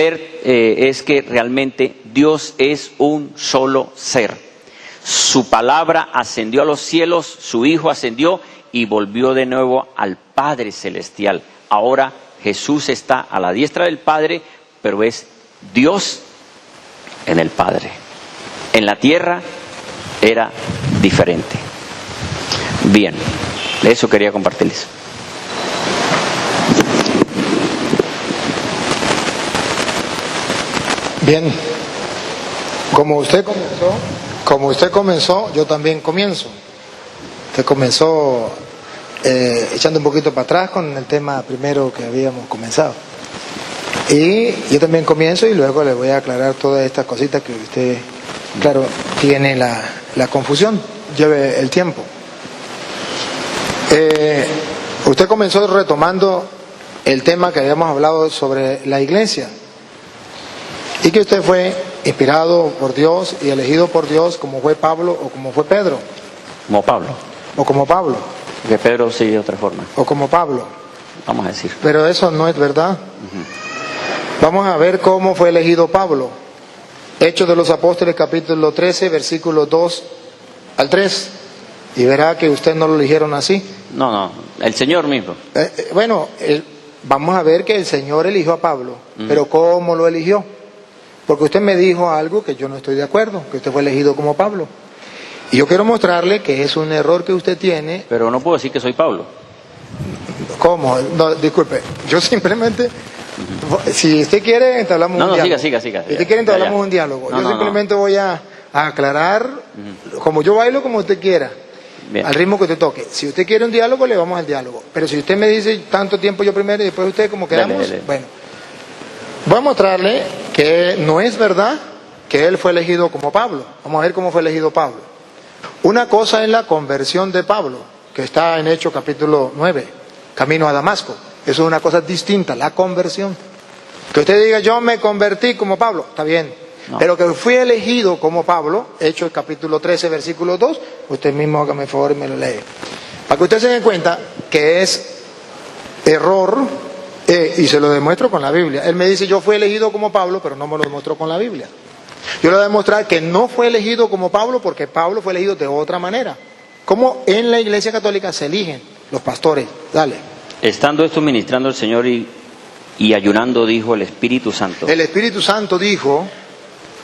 es que realmente Dios es un solo ser. Su palabra ascendió a los cielos, su Hijo ascendió y volvió de nuevo al Padre Celestial. Ahora Jesús está a la diestra del Padre, pero es Dios en el Padre. En la tierra era diferente. Bien, eso quería compartirles. Bien, como usted comenzó, yo también comienzo. Usted comenzó echando un poquito para atrás con el tema primero que habíamos comenzado. Y yo también comienzo y luego le voy a aclarar todas estas cositas que usted, claro, tiene la confusión. Lleve el tiempo. Usted comenzó retomando el tema que habíamos hablado sobre la iglesia. Y que usted fue inspirado por Dios y elegido por Dios como fue Pablo o como fue Pedro. Como Pablo. O como Pablo. Que Pedro sigue de otra forma, o como Pablo. vamos a decir. Pero eso no es verdad. Vamos a ver cómo fue elegido Pablo. Hechos de los Apóstoles, capítulo 13, versículos 2 al 3. Y verá que usted no lo eligieron así. No, el Señor mismo. Vamos a ver que el Señor eligió a Pablo. Pero ¿cómo lo eligió? Porque usted me dijo algo que yo no estoy de acuerdo, que usted fue elegido como Pablo. Y yo quiero mostrarle que es un error que usted tiene. Pero no puedo decir que soy Pablo. ¿Cómo? No, disculpe, yo simplemente, si usted quiere, entablamos un diálogo. Siga. Si usted quiere, entablamos un diálogo. Yo simplemente voy a aclarar, como yo bailo, como usted quiera, Bien. al ritmo que usted toque. Si usted quiere un diálogo, le vamos al diálogo. Pero si usted me dice tanto tiempo yo primero y después usted, como quedamos, Dale. bueno. Voy a mostrarle que no es verdad que él fue elegido como Pablo. Vamos a ver cómo fue elegido Pablo. Una cosa es la conversión de Pablo, que está en Hechos capítulo 9, camino a Damasco. Eso es una cosa distinta, la conversión. Que usted diga, yo me convertí como Pablo, está bien. No. Pero que fui elegido como Pablo, Hechos capítulo 13, versículo 2, usted mismo hágame el favor y me lo lee. Para que usted se dé cuenta que es error, y se lo demuestro con la Biblia. Él me dice, yo fui elegido como Pablo, pero no me lo demostró con la Biblia. Yo le voy a demostrar que no fue elegido como Pablo, porque Pablo fue elegido de otra manera. Como en la Iglesia Católica se eligen los pastores. Dale. Estando esto ministrando el Señor y ayunando, dijo el Espíritu Santo, El Espíritu Santo dijo,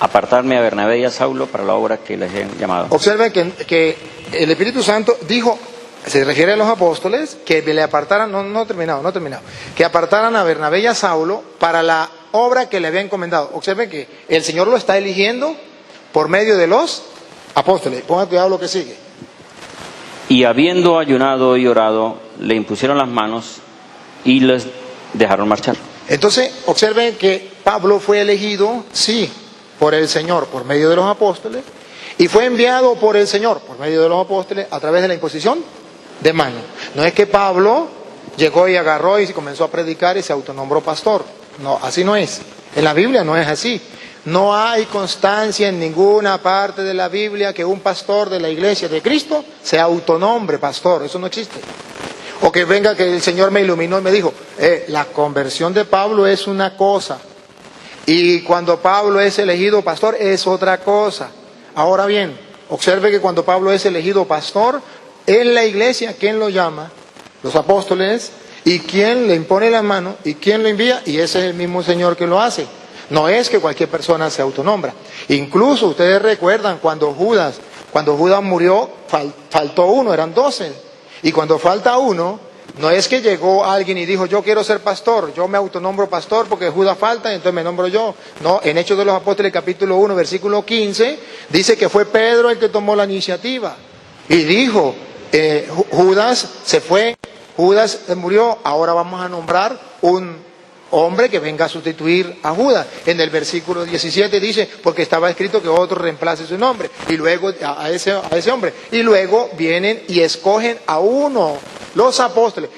apartarme a Bernabé y a Saulo para la obra que les he llamado. observen que el Espíritu Santo dijo, se refiere a los apóstoles, que le apartaran, no terminado, que apartaran a Bernabé y a Saulo para la obra que le había encomendado. Observen que el Señor lo está eligiendo por medio de los apóstoles. Pongan cuidado lo que sigue. Y habiendo ayunado y orado, le impusieron las manos y les dejaron marchar. Entonces, observen que Pablo fue elegido, sí, por el Señor, por medio de los apóstoles, y fue enviado por el Señor, por medio de los apóstoles, a través de la imposición de manos. No es que Pablo llegó y agarró y comenzó a predicar y se autonombró pastor. No, así no es. En la Biblia no es así. No hay constancia en ninguna parte de la Biblia que un pastor de la iglesia de Cristo se autonombre pastor. Eso no existe. O que venga que el Señor me iluminó y me dijo, la conversión de Pablo es una cosa. Y cuando Pablo es elegido pastor es otra cosa. Ahora bien, observe que cuando Pablo es elegido pastor, en la iglesia, ¿quién lo llama? Los apóstoles. ¿Y quién le impone la mano? ¿Y quién lo envía? Y ese es el mismo Señor que lo hace. No es que cualquier persona se autonombra. Incluso ustedes recuerdan cuando Judas murió, faltó uno, eran 12. Y cuando falta uno, no es que llegó alguien y dijo, yo quiero ser pastor, yo me autonombro pastor porque Judas falta, entonces me nombro yo. No, en Hechos de los Apóstoles capítulo 1, versículo 15, dice que fue Pedro el que tomó la iniciativa. Y dijo, Judas se fue, Judas murió, ahora vamos a nombrar un hombre que venga a sustituir a Judas. En el versículo 17 dice, porque estaba escrito que otro reemplace su nombre, y luego a ese hombre. Y luego vienen y escogen a uno, los apóstoles.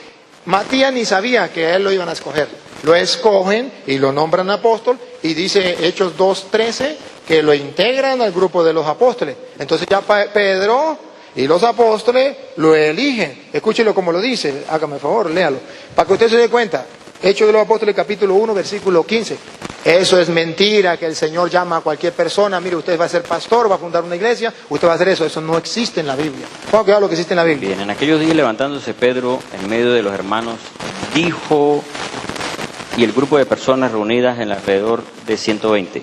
Matías ni sabía que a él lo iban a escoger. Lo escogen y lo nombran apóstol, y dice Hechos 2:13 que lo integran al grupo de los apóstoles. Entonces ya Pedro y los apóstoles lo eligen. Escúchelo como lo dice, hágame el favor, léalo, para que usted se dé cuenta. Hechos de los Apóstoles capítulo 1, versículo 15. Eso es mentira que el Señor llama a cualquier persona. Mire, usted va a ser pastor, va a fundar una iglesia, usted va a hacer eso. Eso no existe en la Biblia. ¿Cómo que lo que existe en la Biblia? Bien, en aquellos días levantándose Pedro en medio de los hermanos, dijo, y el grupo de personas reunidas en alrededor de 120.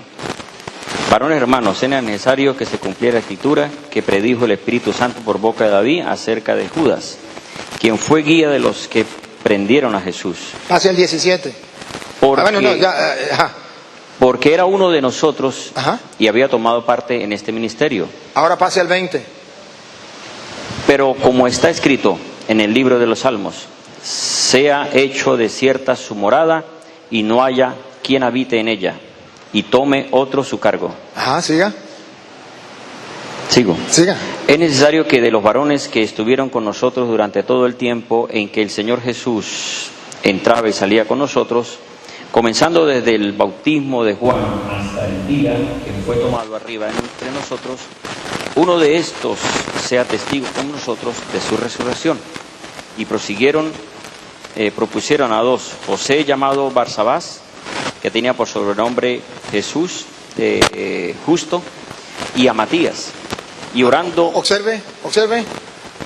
Varones hermanos, era necesario que se cumpliera la escritura que predijo el Espíritu Santo por boca de David acerca de Judas, quien fue guía de los que prendieron a Jesús. Hacia el 17. Porque era uno de nosotros. Ajá. Y había tomado parte en este ministerio. Ahora pase al 20. Pero como está escrito en el libro de los Salmos, sea hecho desierta su morada y no haya quien habite en ella, y tome otro su cargo. Ajá, siga. Siga. Es necesario que de los varones que estuvieron con nosotros durante todo el tiempo en que el Señor Jesús entraba y salía con nosotros, comenzando desde el bautismo de Juan hasta el día que fue tomado arriba entre nosotros, uno de estos sea testigo con nosotros de su resurrección. y propusieron a dos, José llamado Barsabás, que tenía por sobrenombre Jesús, Justo, y a Matías. Y orando... Observe,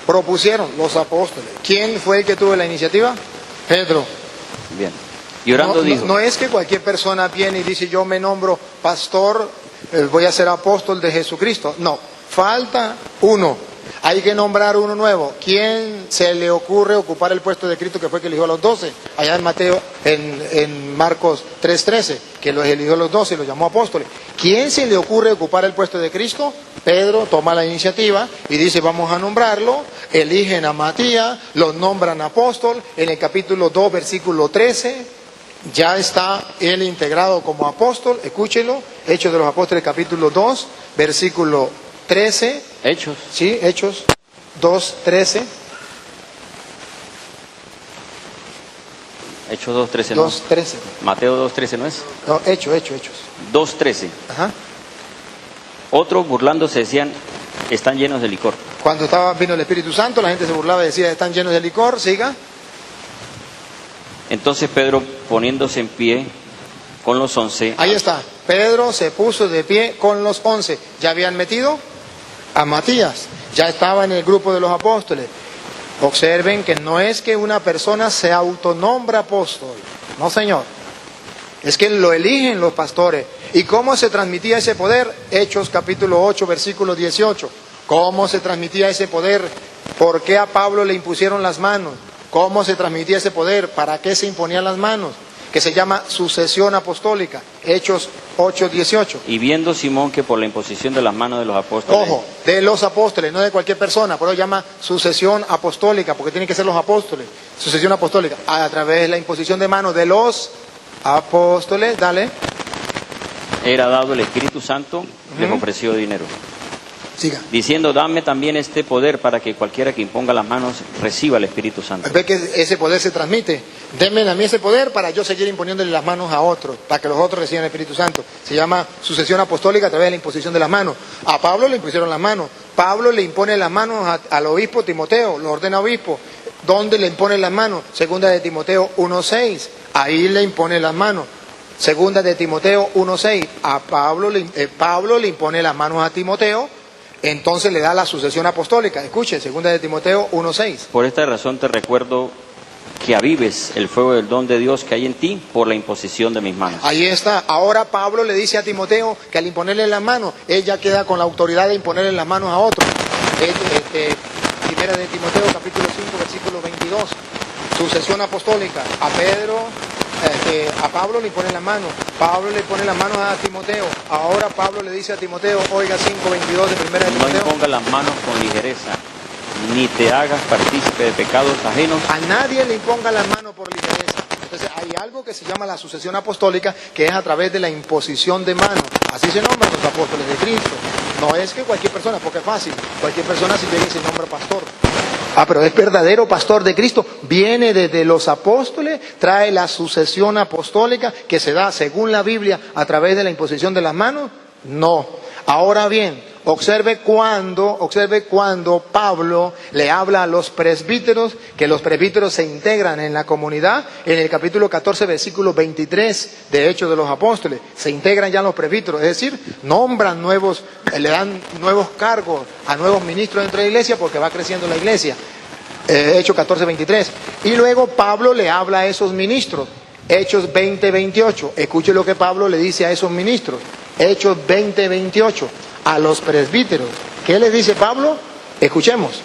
propusieron los apóstoles. ¿Quién fue el que tuvo la iniciativa? Pedro. Bien. Y orando dijo... No es que cualquier persona viene y dice, yo me nombro pastor, voy a ser apóstol de Jesucristo. No, falta uno. Hay que nombrar uno nuevo. ¿Quién se le ocurre ocupar el puesto de Cristo que fue que eligió a los 12? Allá en Mateo, en Marcos 3:13, que los eligió a los 12 y los llamó apóstoles. ¿Quién se le ocurre ocupar el puesto de Cristo? Pedro toma la iniciativa y dice, vamos a nombrarlo. Eligen a Matías, lo nombran apóstol. En el capítulo 2, versículo 13, ya está él integrado como apóstol. Escúchelo, Hechos de los Apóstoles, capítulo 2, versículo 13. Hechos. Sí, Hechos 2:13. Hechos 2:13, ¿no? 2:13. Mateo 2:13, ¿no es? No, Hechos. 2:13. Ajá. Otros burlándose decían, están llenos de licor. Cuando vino el Espíritu Santo, la gente se burlaba y decía, están llenos de licor, siga. Entonces Pedro, poniéndose en pie con los 11... Ahí está, Pedro se puso de pie con los 11. ¿Ya habían metido? A Matías, ya estaba en el grupo de los apóstoles. Observen que no es que una persona se autonombra apóstol, no señor, es que lo eligen los pastores. ¿Y cómo se transmitía ese poder? Hechos capítulo 8, versículo 18. ¿Cómo se transmitía ese poder? ¿Por qué a Pablo le impusieron las manos? ¿Cómo se transmitía ese poder? ¿Para qué se imponían las manos? Que se llama sucesión apostólica, Hechos 8:18. Y viendo Simón que por la imposición de las manos de los apóstoles... Ojo, de los apóstoles, no de cualquier persona, por eso llama sucesión apostólica, porque tienen que ser los apóstoles, sucesión apostólica, a través de la imposición de manos de los apóstoles, dale. Era dado el Espíritu Santo, les ofreció dinero. Siga. Diciendo, dame también este poder para que cualquiera que imponga las manos reciba el Espíritu Santo. Ve que ese poder se transmite. Denme a mí ese poder para yo seguir imponiéndole las manos a otros, para que los otros reciban el Espíritu Santo. Se llama sucesión apostólica a través de la imposición de las manos. A Pablo le impusieron las manos. Pablo le impone las manos al obispo Timoteo, lo ordena obispo. ¿Dónde le impone las manos? Segunda de Timoteo 1:6. Ahí le impone las manos. Segunda de Timoteo 1:6. A Pablo le impone las manos a Timoteo. Entonces le da la sucesión apostólica. Escuche, segunda de Timoteo 1:6. Por esta razón te recuerdo que avives el fuego del don de Dios que hay en ti por la imposición de mis manos. Ahí está. Ahora Pablo le dice a Timoteo que al imponerle las manos, él ya queda con la autoridad de imponerle las manos a otro. Primera de Timoteo, capítulo 5, versículo 22. Sucesión apostólica. A Pedro... a Pablo le pone la mano, Pablo le pone las manos a Timoteo. Ahora Pablo le dice a Timoteo, oiga 5:22 de primera de Timoteo. No impongas las manos con ligereza, ni te hagas partícipe de pecados ajenos. A nadie le imponga las manos por ligereza. Entonces hay algo que se llama la sucesión apostólica, que es a través de la imposición de manos. Así se nombran los apóstoles de Cristo. No es que cualquier persona, porque es fácil, cualquier persona si viene y se nombra pastor. Ah, pero es verdadero pastor de Cristo, viene desde los apóstoles, trae la sucesión apostólica que se da según la Biblia a través de la imposición de las manos. No. Ahora bien, observe cuando Pablo le habla a los presbíteros, que los presbíteros se integran en la comunidad, en el capítulo 14, versículo 23 de Hechos de los Apóstoles, se integran ya los presbíteros, es decir, nombran nuevos, le dan nuevos cargos a nuevos ministros dentro de la iglesia porque va creciendo la iglesia. Hechos 14, 23. Y luego Pablo le habla a esos ministros, Hechos 20, 28. Escuche lo que Pablo le dice a esos ministros. Hechos 20, 28, a los presbíteros. ¿Qué les dice Pablo? Escuchemos.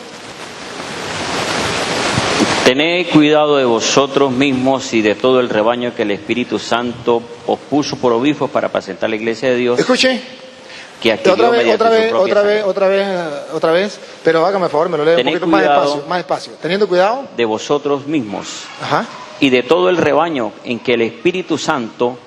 Tened cuidado de vosotros mismos y de todo el rebaño que el Espíritu Santo os puso por obispos para apacentar la iglesia de Dios. Escuche. Que adquirió otra vez, pero hágame el favor, me lo leo un poquito más despacio. Teniendo cuidado de vosotros mismos. Ajá. Y de todo el rebaño en que el Espíritu Santo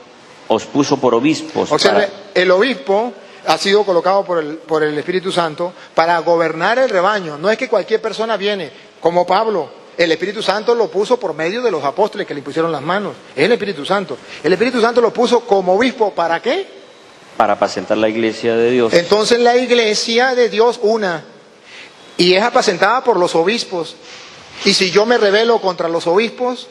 os puso por obispos. O sea, el obispo ha sido colocado por el Espíritu Santo para gobernar el rebaño. No es que cualquier persona viene, como Pablo. El Espíritu Santo lo puso por medio de los apóstoles que le pusieron las manos. Es el Espíritu Santo. El Espíritu Santo lo puso como obispo. ¿Para qué? Para apacentar la iglesia de Dios. Entonces la iglesia de Dios una. Y es apacentada por los obispos. Y si yo me rebelo contra los obispos,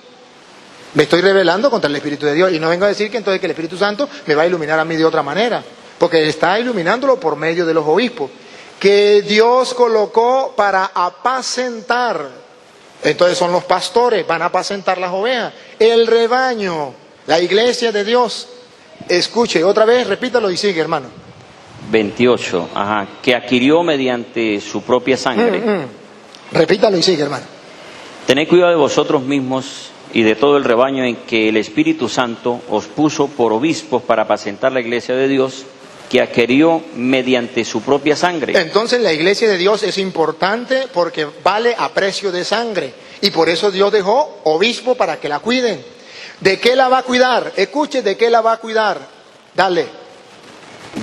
me estoy rebelando contra el Espíritu de Dios. Y no vengo a decir que entonces que el Espíritu Santo me va a iluminar a mí de otra manera, porque está iluminándolo por medio de los obispos, que Dios colocó para apacentar. Entonces son los pastores, van a apacentar las ovejas, el rebaño, la iglesia de Dios. Escuche, otra vez, repítalo y sigue, hermano. 28, que adquirió mediante su propia sangre. Repítalo y sigue, hermano. Tened cuidado de vosotros mismos y de todo el rebaño en que el Espíritu Santo os puso por obispos para apacentar la iglesia de Dios, que adquirió mediante su propia sangre. Entonces la iglesia de Dios es importante porque vale a precio de sangre. Y por eso Dios dejó obispo para que la cuiden. ¿De qué la va a cuidar? Escuche, ¿de qué la va a cuidar? Dale.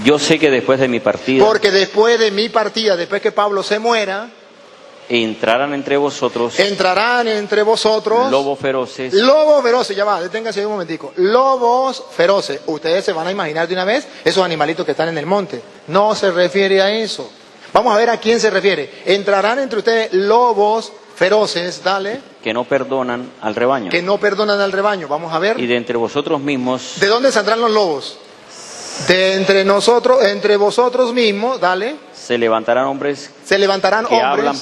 Yo sé que después de mi partida, Porque después de mi partida, después que Pablo se muera, entrarán entre vosotros lobos feroces. Lobos feroces, ya va, deténgase un momentico. Lobos feroces. Ustedes se van a imaginar de una vez esos animalitos que están en el monte. No se refiere a eso. Vamos a ver a quién se refiere. Entrarán entre ustedes lobos feroces, dale. Que no perdonan al rebaño. Que no perdonan al rebaño. Vamos a ver. Y de entre vosotros mismos. ¿De dónde saldrán los lobos? De entre nosotros, entre vosotros mismos, dale. Se levantarán hombres que hablan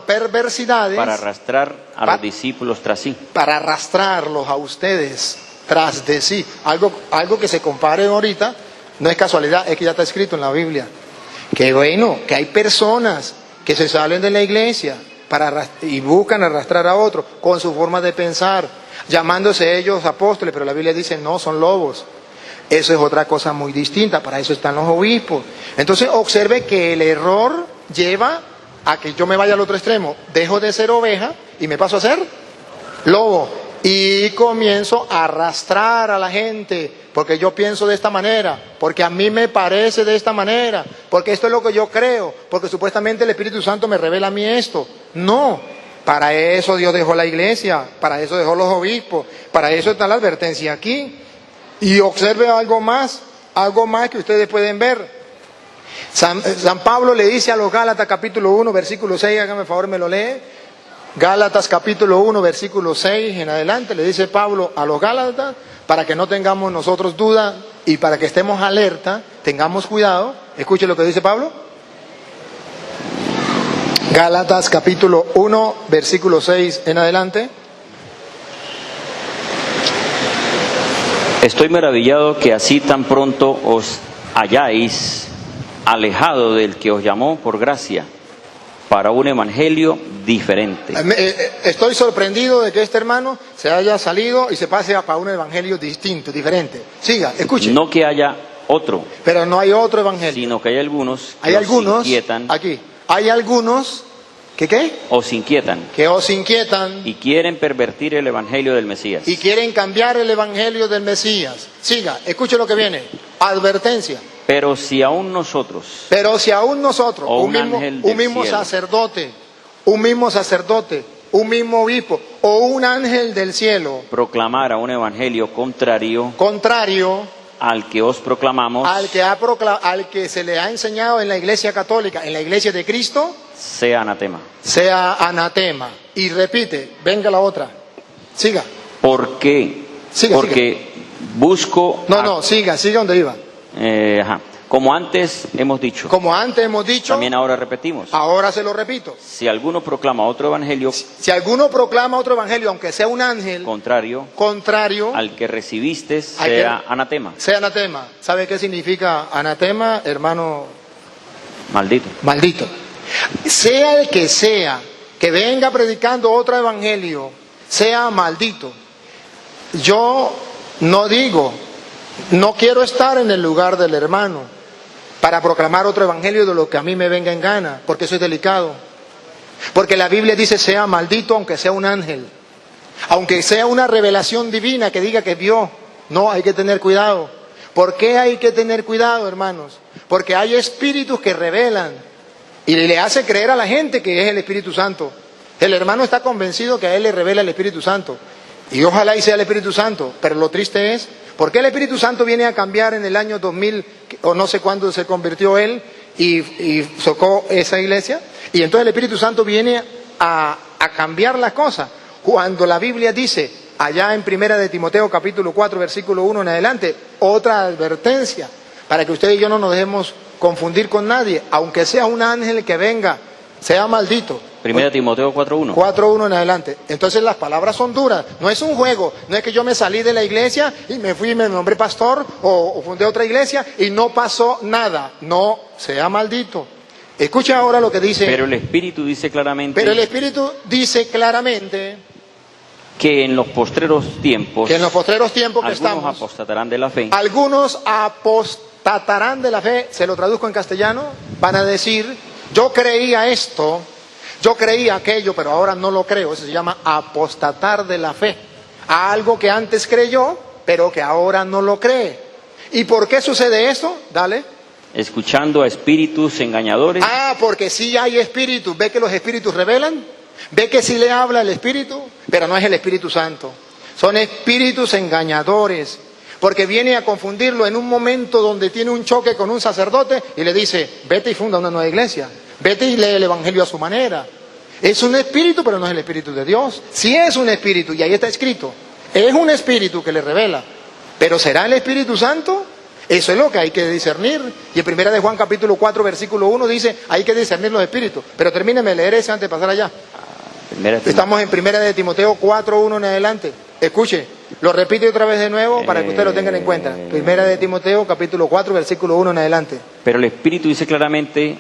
perversidades para arrastrar a los discípulos tras sí. Para arrastrarlos a ustedes tras de sí. Algo que se compare ahorita, no es casualidad, es que ya está escrito en la Biblia. Que bueno, que hay personas que se salen de la iglesia y buscan arrastrar a otros con su forma de pensar, llamándose ellos apóstoles, pero la Biblia dice no, son lobos. Eso es otra cosa muy distinta, para eso están los obispos. Entonces observe que el error lleva a que yo me vaya al otro extremo, dejo de ser oveja y me paso a ser lobo. Y comienzo a arrastrar a la gente, porque yo pienso de esta manera, porque a mí me parece de esta manera, porque esto es lo que yo creo, porque supuestamente el Espíritu Santo me revela a mí esto. No, para eso Dios dejó la iglesia, para eso dejó los obispos, para eso está la advertencia aquí. Y observe algo más que ustedes pueden ver. San Pablo le dice a los Gálatas capítulo 1, versículo 6, hágame el favor, me lo lee. Gálatas capítulo 1, versículo 6 en adelante, le dice Pablo a los Gálatas, para que no tengamos nosotros duda y para que estemos alerta, tengamos cuidado. Escuche lo que dice Pablo. Gálatas capítulo 1, versículo 6 en adelante. Estoy maravillado que así tan pronto os hayáis alejado del que os llamó por gracia para un evangelio diferente. Estoy sorprendido de que este hermano se haya salido y se pase para un evangelio distinto, diferente. Siga, escuche. No que haya otro. Pero no hay otro evangelio. Sino que hay algunos que os inquietan. Aquí. Hay algunos que ¿qué? Os inquietan. Que os inquietan. Y quieren pervertir el evangelio del Mesías. Y quieren cambiar el evangelio del Mesías. Siga, escuche lo que viene. Advertencia. Pero si aún nosotros, un mismo sacerdote, un mismo obispo o un ángel del cielo proclamara un evangelio contrario al que os proclamamos, al que se le ha enseñado en la iglesia católica, en la iglesia de Cristo, sea anatema. Sea anatema. Y repite, venga la otra. Siga. ¿Por qué? Porque busco... siga donde iba. Como antes hemos dicho. También ahora repetimos. Ahora se lo repito. Si alguno proclama otro evangelio. Aunque sea un ángel. Contrario. Al que recibiste, sea anatema. Sea anatema. ¿Sabe qué significa anatema, hermano? Maldito. Sea el que venga predicando otro evangelio, sea maldito. Yo no quiero estar en el lugar del hermano para proclamar otro evangelio de lo que a mí me venga en gana, porque eso es delicado. Porque la Biblia dice sea maldito aunque sea un ángel, aunque sea una revelación divina que diga que vio. No, hay que tener cuidado. ¿Por qué hay que tener cuidado, hermanos? Porque hay espíritus que revelan y le hace creer a la gente que es el Espíritu Santo. El hermano está convencido que a él le revela el Espíritu Santo. Y ojalá y sea el Espíritu Santo. Pero lo triste es, ¿por qué el Espíritu Santo viene a cambiar en el año 2000, o no sé cuándo se convirtió él y socó esa iglesia? Y entonces el Espíritu Santo viene a a cambiar las cosas. Cuando la Biblia dice, allá en Primera de Timoteo capítulo 4, versículo 1 en adelante, otra advertencia, para que usted y yo no nos dejemos confundir con nadie, aunque sea un ángel que venga, sea maldito. Primera Timoteo 4:1. 4:1 en adelante. Entonces las palabras son duras, no es un juego, no es que yo me salí de la iglesia y me fui y me nombré pastor o fundé otra iglesia y no pasó nada. No, sea maldito. Escucha ahora lo que dice. Pero el Espíritu dice claramente. Pero el Espíritu dice claramente que en los postreros tiempos. Que en los postreros tiempos que algunos estamos. apostatarán de la fe. Algunos apostatarán de la fe. Se lo traduzco en castellano. Van a decir, yo creía esto. Yo creía aquello, pero ahora no lo creo. Eso se llama apostatar de la fe. A algo que antes creyó, pero que ahora no lo cree. ¿Y por qué sucede eso? Dale. Escuchando a espíritus engañadores. Ah, porque sí hay espíritus. ¿Ve que los espíritus revelan? ¿Ve que sí le habla el Espíritu? Pero no es el Espíritu Santo. Son espíritus engañadores. Porque viene a confundirlo en un momento donde tiene un choque con un sacerdote y le dice, vete y funda una nueva iglesia. Vete y lee el Evangelio a su manera. Es un espíritu, pero no es el Espíritu de Dios. Sí es un espíritu, y ahí está escrito. Es un espíritu que le revela. Pero ¿será el Espíritu Santo? Eso es lo que hay que discernir. Y en Primera de Juan capítulo 4 versículo 1 dice, hay que discernir los espíritus. Pero termíneme de leer ese antes de pasar allá. Estamos en Primera de Timoteo 4:1 en adelante. Escuche, lo repite otra vez de nuevo para que ustedes lo tengan en cuenta. Primera de Timoteo capítulo 4 versículo 1 en adelante. Pero el Espíritu dice claramente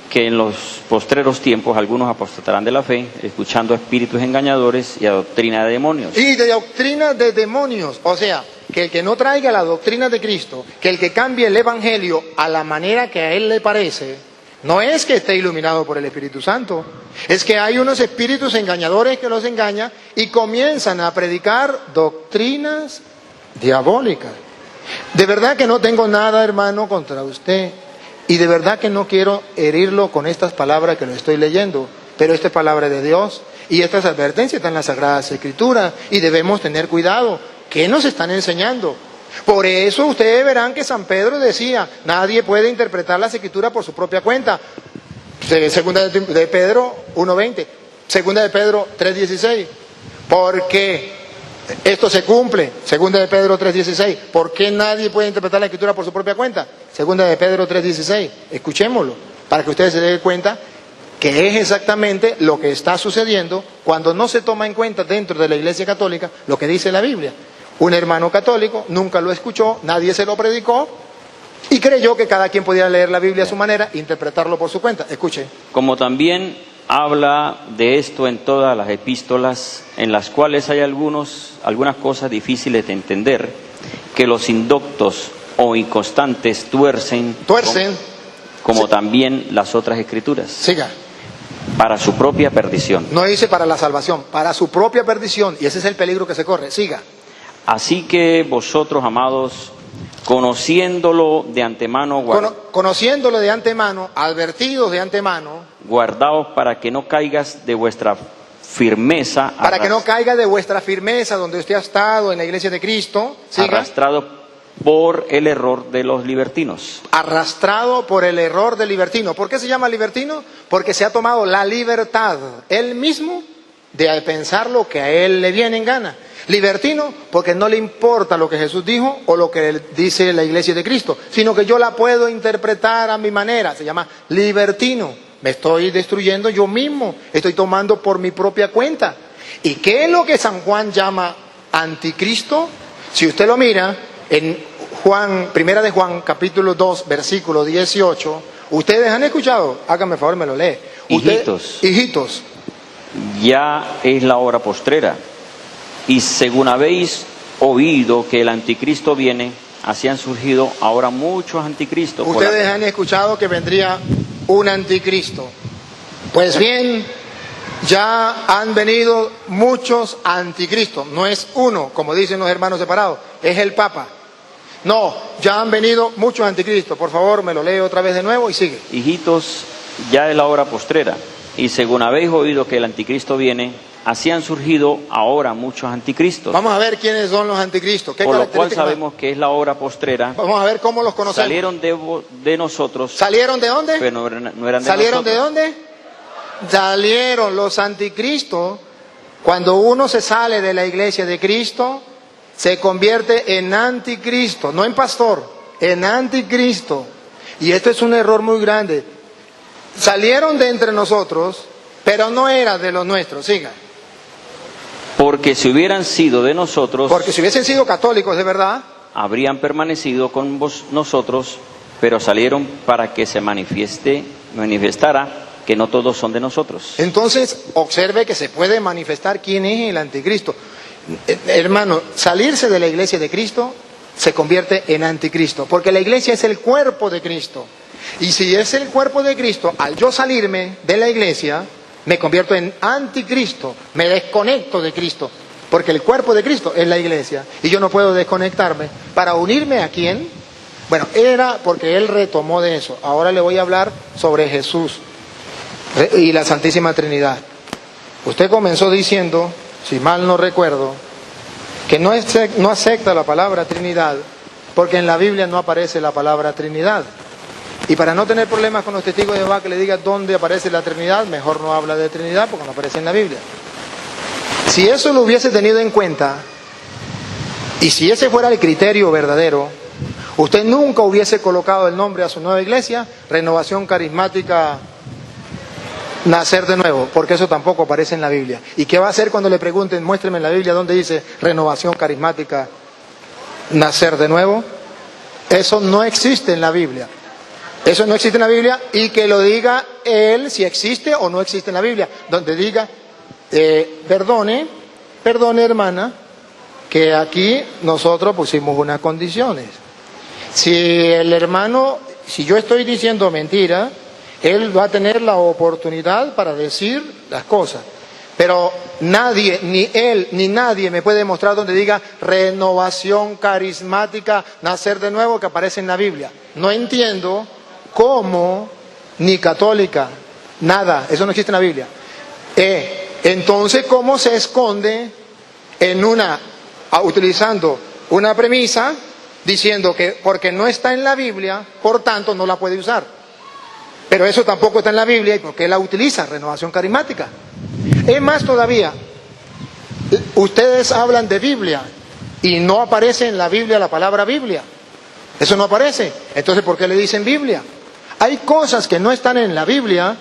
que en los postreros tiempos algunos apostatarán de la fe, escuchando a espíritus engañadores y a doctrina de demonios. Y de doctrina de demonios, o sea, que el que no traiga la doctrina de Cristo, que el que cambie el Evangelio a la manera que a él le parece, no es que esté iluminado por el Espíritu Santo, es que hay unos espíritus engañadores que los engañan y comienzan a predicar doctrinas diabólicas. De verdad que no tengo nada, hermano, contra usted. Y de verdad que no quiero herirlo con estas palabras que lo estoy leyendo, pero esta es palabra de Dios y estas advertencias están en las Sagradas Escrituras y debemos tener cuidado. ¿Qué nos están enseñando? Por eso ustedes verán que San Pedro decía, nadie puede interpretar las Escrituras por su propia cuenta. Segunda de Pedro 1:20, segunda de Pedro 3:16, porque esto se cumple. Segunda de Pedro 3:16, ¿por qué nadie puede interpretar la Escritura por su propia cuenta? Segunda de Pedro 3:16, escuchémoslo, para que ustedes se den cuenta que es exactamente lo que está sucediendo cuando no se toma en cuenta dentro de la Iglesia Católica lo que dice la Biblia. Un hermano católico nunca lo escuchó, nadie se lo predicó y creyó que cada quien podía leer la Biblia a su manera e interpretarlo por su cuenta. Escuche. Como también habla de esto en todas las epístolas, en las cuales hay algunas cosas difíciles de entender, que los indoctos o inconstantes tuercen como sí. También las otras escrituras. Siga. Para su propia perdición. No dice para la salvación, para su propia perdición, y ese es el peligro que se corre. Siga. Así que vosotros, amados, conociéndolo de antemano, conociéndolo de antemano, advertidos de antemano, guardaos para que no caigas de vuestra firmeza. Para que no caiga de vuestra firmeza donde usted ha estado en la iglesia de Cristo. Siga. Arrastrado por el error de los libertinos. Arrastrado por el error del libertino. ¿Por qué se llama libertino? Porque se ha tomado la libertad él mismo de pensar lo que a él le viene en gana. Libertino porque no le importa lo que Jesús dijo o lo que dice la iglesia de Cristo, sino que yo la puedo interpretar a mi manera. Se llama libertino. Me estoy destruyendo yo mismo, estoy tomando por mi propia cuenta. ¿Y qué es lo que San Juan llama anticristo? Si usted lo mira en Primera de Juan, capítulo 2, versículo 18, ¿ustedes han escuchado? Háganme favor, me lo lee. Hijitos, ya es la hora postrera. Y según habéis oído que el anticristo viene, así han surgido ahora muchos anticristos. Ustedes han escuchado que vendría un anticristo. Pues bien, ya han venido muchos anticristos. No es uno, como dicen los hermanos separados, es el Papa. No, ya han venido muchos anticristos. Por favor, me lo leo otra vez de nuevo y sigue. Hijitos, ya es la hora postrera. Y según habéis oído que el anticristo viene, así han surgido ahora muchos anticristos. Vamos a ver quiénes son los anticristos. Por lo cual sabemos que es la hora postrera. Vamos a ver cómo los conocemos. Salieron de nosotros. ¿Salieron de dónde? Pero no eran de ¿Salieron nosotros. de dónde? salieron los anticristos. Cuando uno se sale de la iglesia de Cristo, se convierte en anticristo, no en pastor, en anticristo. Y esto es un error muy grande. Salieron de entre nosotros, pero no era de los nuestros. Siga. Porque si hubieran sido de nosotros, Porque si hubiesen sido católicos de verdad, habrían permanecido con nosotros, pero salieron para que se manifestara que no todos son de nosotros. entonces observe que se puede manifestar quién es el anticristo. Hermano, salirse de la iglesia de Cristo se convierte en anticristo, porque la iglesia es el cuerpo de Cristo. Y si es el cuerpo de Cristo, al yo salirme de la iglesia, me convierto en anticristo, me desconecto de Cristo, porque el cuerpo de Cristo es la iglesia, y yo no puedo desconectarme. ¿Para unirme a quién? Bueno, era porque él retomó de eso. Ahora le voy a hablar sobre Jesús y la Santísima Trinidad. Usted comenzó diciendo, si mal no recuerdo, que no acepta la palabra Trinidad, porque en la Biblia no aparece la palabra Trinidad. Y para no tener problemas con los testigos de Jehová que le digan dónde aparece la Trinidad, mejor no habla de Trinidad porque no aparece en la Biblia. Si eso lo hubiese tenido en cuenta, y si ese fuera el criterio verdadero, usted nunca hubiese colocado el nombre a su nueva iglesia, Renovación Carismática Nacer de Nuevo, porque eso tampoco aparece en la Biblia. ¿Y qué va a hacer cuando le pregunten, muéstreme en la Biblia dónde dice Renovación Carismática Nacer de Nuevo? Eso no existe en la Biblia. Eso no existe en la Biblia, y que lo diga él si existe o no existe en la Biblia, donde diga, perdone hermana, que aquí nosotros pusimos unas condiciones. Si el hermano, si yo estoy diciendo mentira, él va a tener la oportunidad para decir las cosas. Pero nadie, ni él, ni nadie me puede demostrar donde diga Renovación Carismática Nacer de Nuevo, que aparece en la Biblia. No entiendo cómo, ni católica, nada, eso no existe en la Biblia. Entonces, ¿cómo se esconde en utilizando una premisa, diciendo que porque no está en la Biblia, por tanto no la puede usar? Pero eso tampoco está en la Biblia, ¿y por qué la utiliza? Renovación Carismática. Es más todavía, ustedes hablan de Biblia y no aparece en la Biblia la palabra Biblia. Eso no aparece. Entonces, ¿por qué le dicen Biblia? Hay cosas que no están en la Biblia.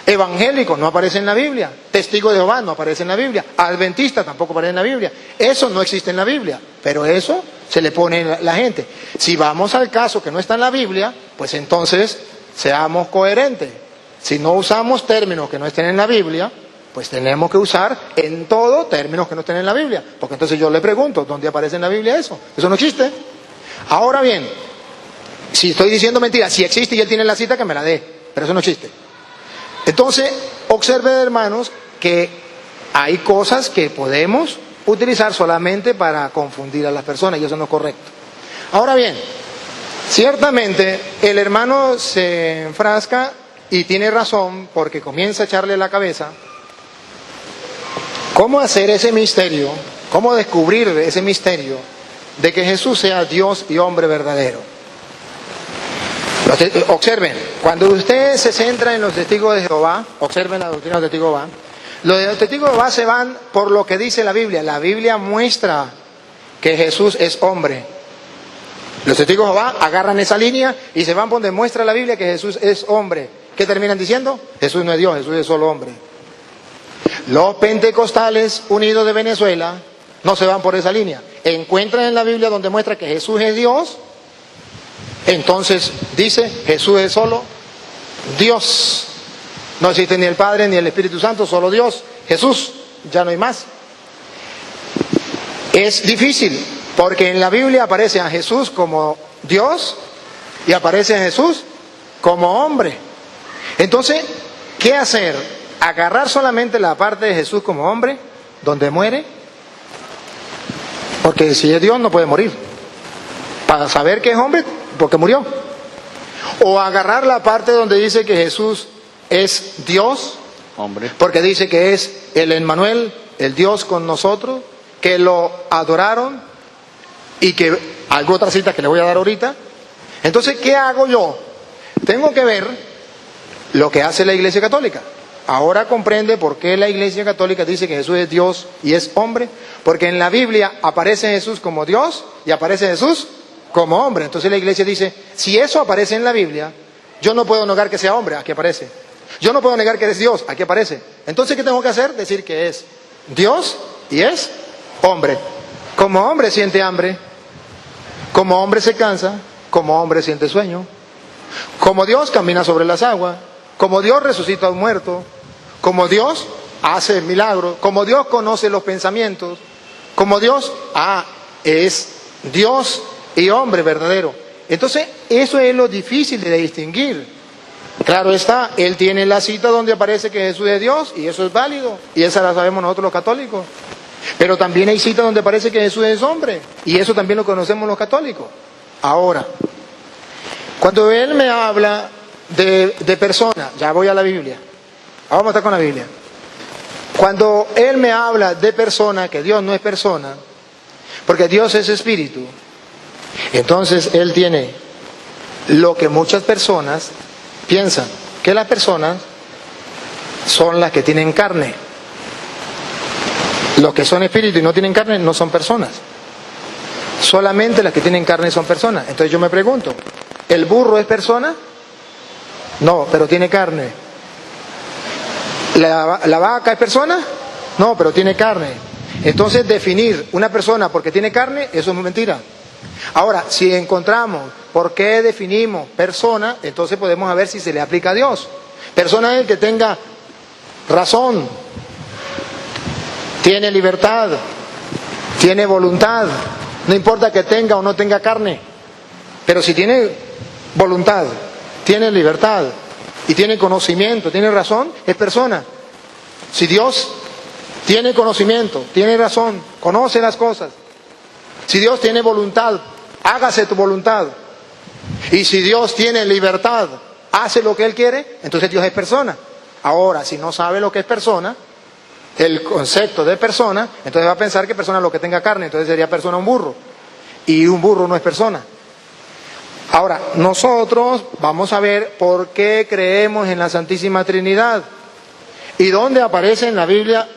Evangélico no aparece en la Biblia. Testigo de Jehová no aparece en la Biblia. Adventista tampoco aparece en la Biblia. Eso no existe en la Biblia. Pero eso se le pone a la gente. Si vamos al caso que no está en la Biblia, pues entonces seamos coherentes. Si no usamos términos que no estén en la Biblia, pues tenemos que usar en todo términos que no estén en la Biblia. Porque entonces yo le pregunto, ¿dónde aparece en la Biblia eso? Eso no existe. Ahora bien, si estoy diciendo mentira, si existe y él tiene la cita, que me la dé. Pero eso no existe. Entonces, observen, hermanos, que hay cosas que podemos utilizar solamente para confundir a las personas, y eso no es correcto. Ahora bien, ciertamente el hermano se enfrasca y tiene razón, porque comienza a echarle la cabeza cómo hacer ese misterio, cómo descubrir ese misterio de que Jesús sea Dios y hombre verdadero. Observen, cuando usted se centra en los testigos de Jehová, observen la doctrina de los testigos de Jehová, los testigos de Jehová se van por lo que dice la Biblia. La Biblia muestra que Jesús es hombre. Los testigos de Jehová agarran esa línea y se van por donde muestra la Biblia que Jesús es hombre. ¿Qué terminan diciendo? Jesús no es Dios, Jesús es solo hombre. Los pentecostales unidos de Venezuela no se van por esa línea. Encuentran en la Biblia donde muestra que Jesús es Dios. Entonces dice, Jesús es solo Dios. No existe ni el Padre ni el Espíritu Santo, solo Dios, Jesús, ya no hay más. Es difícil, porque en la Biblia aparece a Jesús como Dios y aparece a Jesús como hombre. Entonces, ¿qué hacer? ¿Agarrar solamente la parte de Jesús como hombre, donde muere? Porque si es Dios no puede morir. Para saber que es hombre, porque murió. O agarrar la parte donde dice que Jesús es Dios, hombre, porque dice que es el Emmanuel, el Dios con nosotros, que lo adoraron, y que hay otra cita que le voy a dar ahorita. Entonces, ¿qué hago yo? Tengo que ver lo que hace la Iglesia Católica. ahora comprende por qué la Iglesia Católica dice que Jesús es Dios y es hombre, porque en la Biblia aparece Jesús como Dios y aparece Jesús como hombre. Entonces la Iglesia dice, si eso aparece en la Biblia, yo no puedo negar que sea hombre, aquí aparece. Yo no puedo negar que es Dios, aquí aparece. Entonces, ¿qué tengo que hacer? Decir que es Dios y es hombre. Como hombre siente hambre, como hombre se cansa, como hombre siente sueño. Como Dios camina sobre las aguas, como Dios resucita a un muerto, como Dios hace milagros, como Dios conoce los pensamientos, como Dios es Dios y hombre verdadero. Entonces, eso es lo difícil de distinguir. Claro está, él tiene la cita donde aparece que Jesús es Dios, y eso es válido, y esa la sabemos nosotros los católicos. Pero también hay citas donde aparece que Jesús es hombre, y eso también lo conocemos los católicos. Ahora, cuando él me habla de persona, ya voy a la Biblia, vamos a estar con la Biblia. Cuando él me habla de persona, que Dios no es persona, porque Dios es espíritu, entonces él tiene lo que muchas personas piensan, que las personas son las que tienen carne. Los que son espíritu y no tienen carne no son personas. Solamente las que tienen carne son personas. Entonces yo me pregunto, ¿el burro es persona? No, pero tiene carne. ¿La vaca es persona? No, pero tiene carne. Entonces definir una persona porque tiene carne, eso es mentira. Ahora, si encontramos por qué definimos persona, entonces podemos ver si se le aplica a Dios. Persona es el que tenga razón, tiene libertad, tiene voluntad. No importa que tenga o no tenga carne, pero si tiene voluntad, tiene libertad y tiene conocimiento, tiene razón, es persona. Si Dios tiene conocimiento, tiene razón, conoce las cosas, si Dios tiene voluntad, hágase tu voluntad. Y si Dios tiene libertad, hace lo que Él quiere, entonces Dios es persona. Ahora, si no sabe lo que es persona, el concepto de persona, entonces va a pensar que persona es lo que tenga carne, entonces sería persona un burro. Y un burro no es persona. Ahora, nosotros vamos a ver por qué creemos en la Santísima Trinidad. ¿Y dónde aparece en la Biblia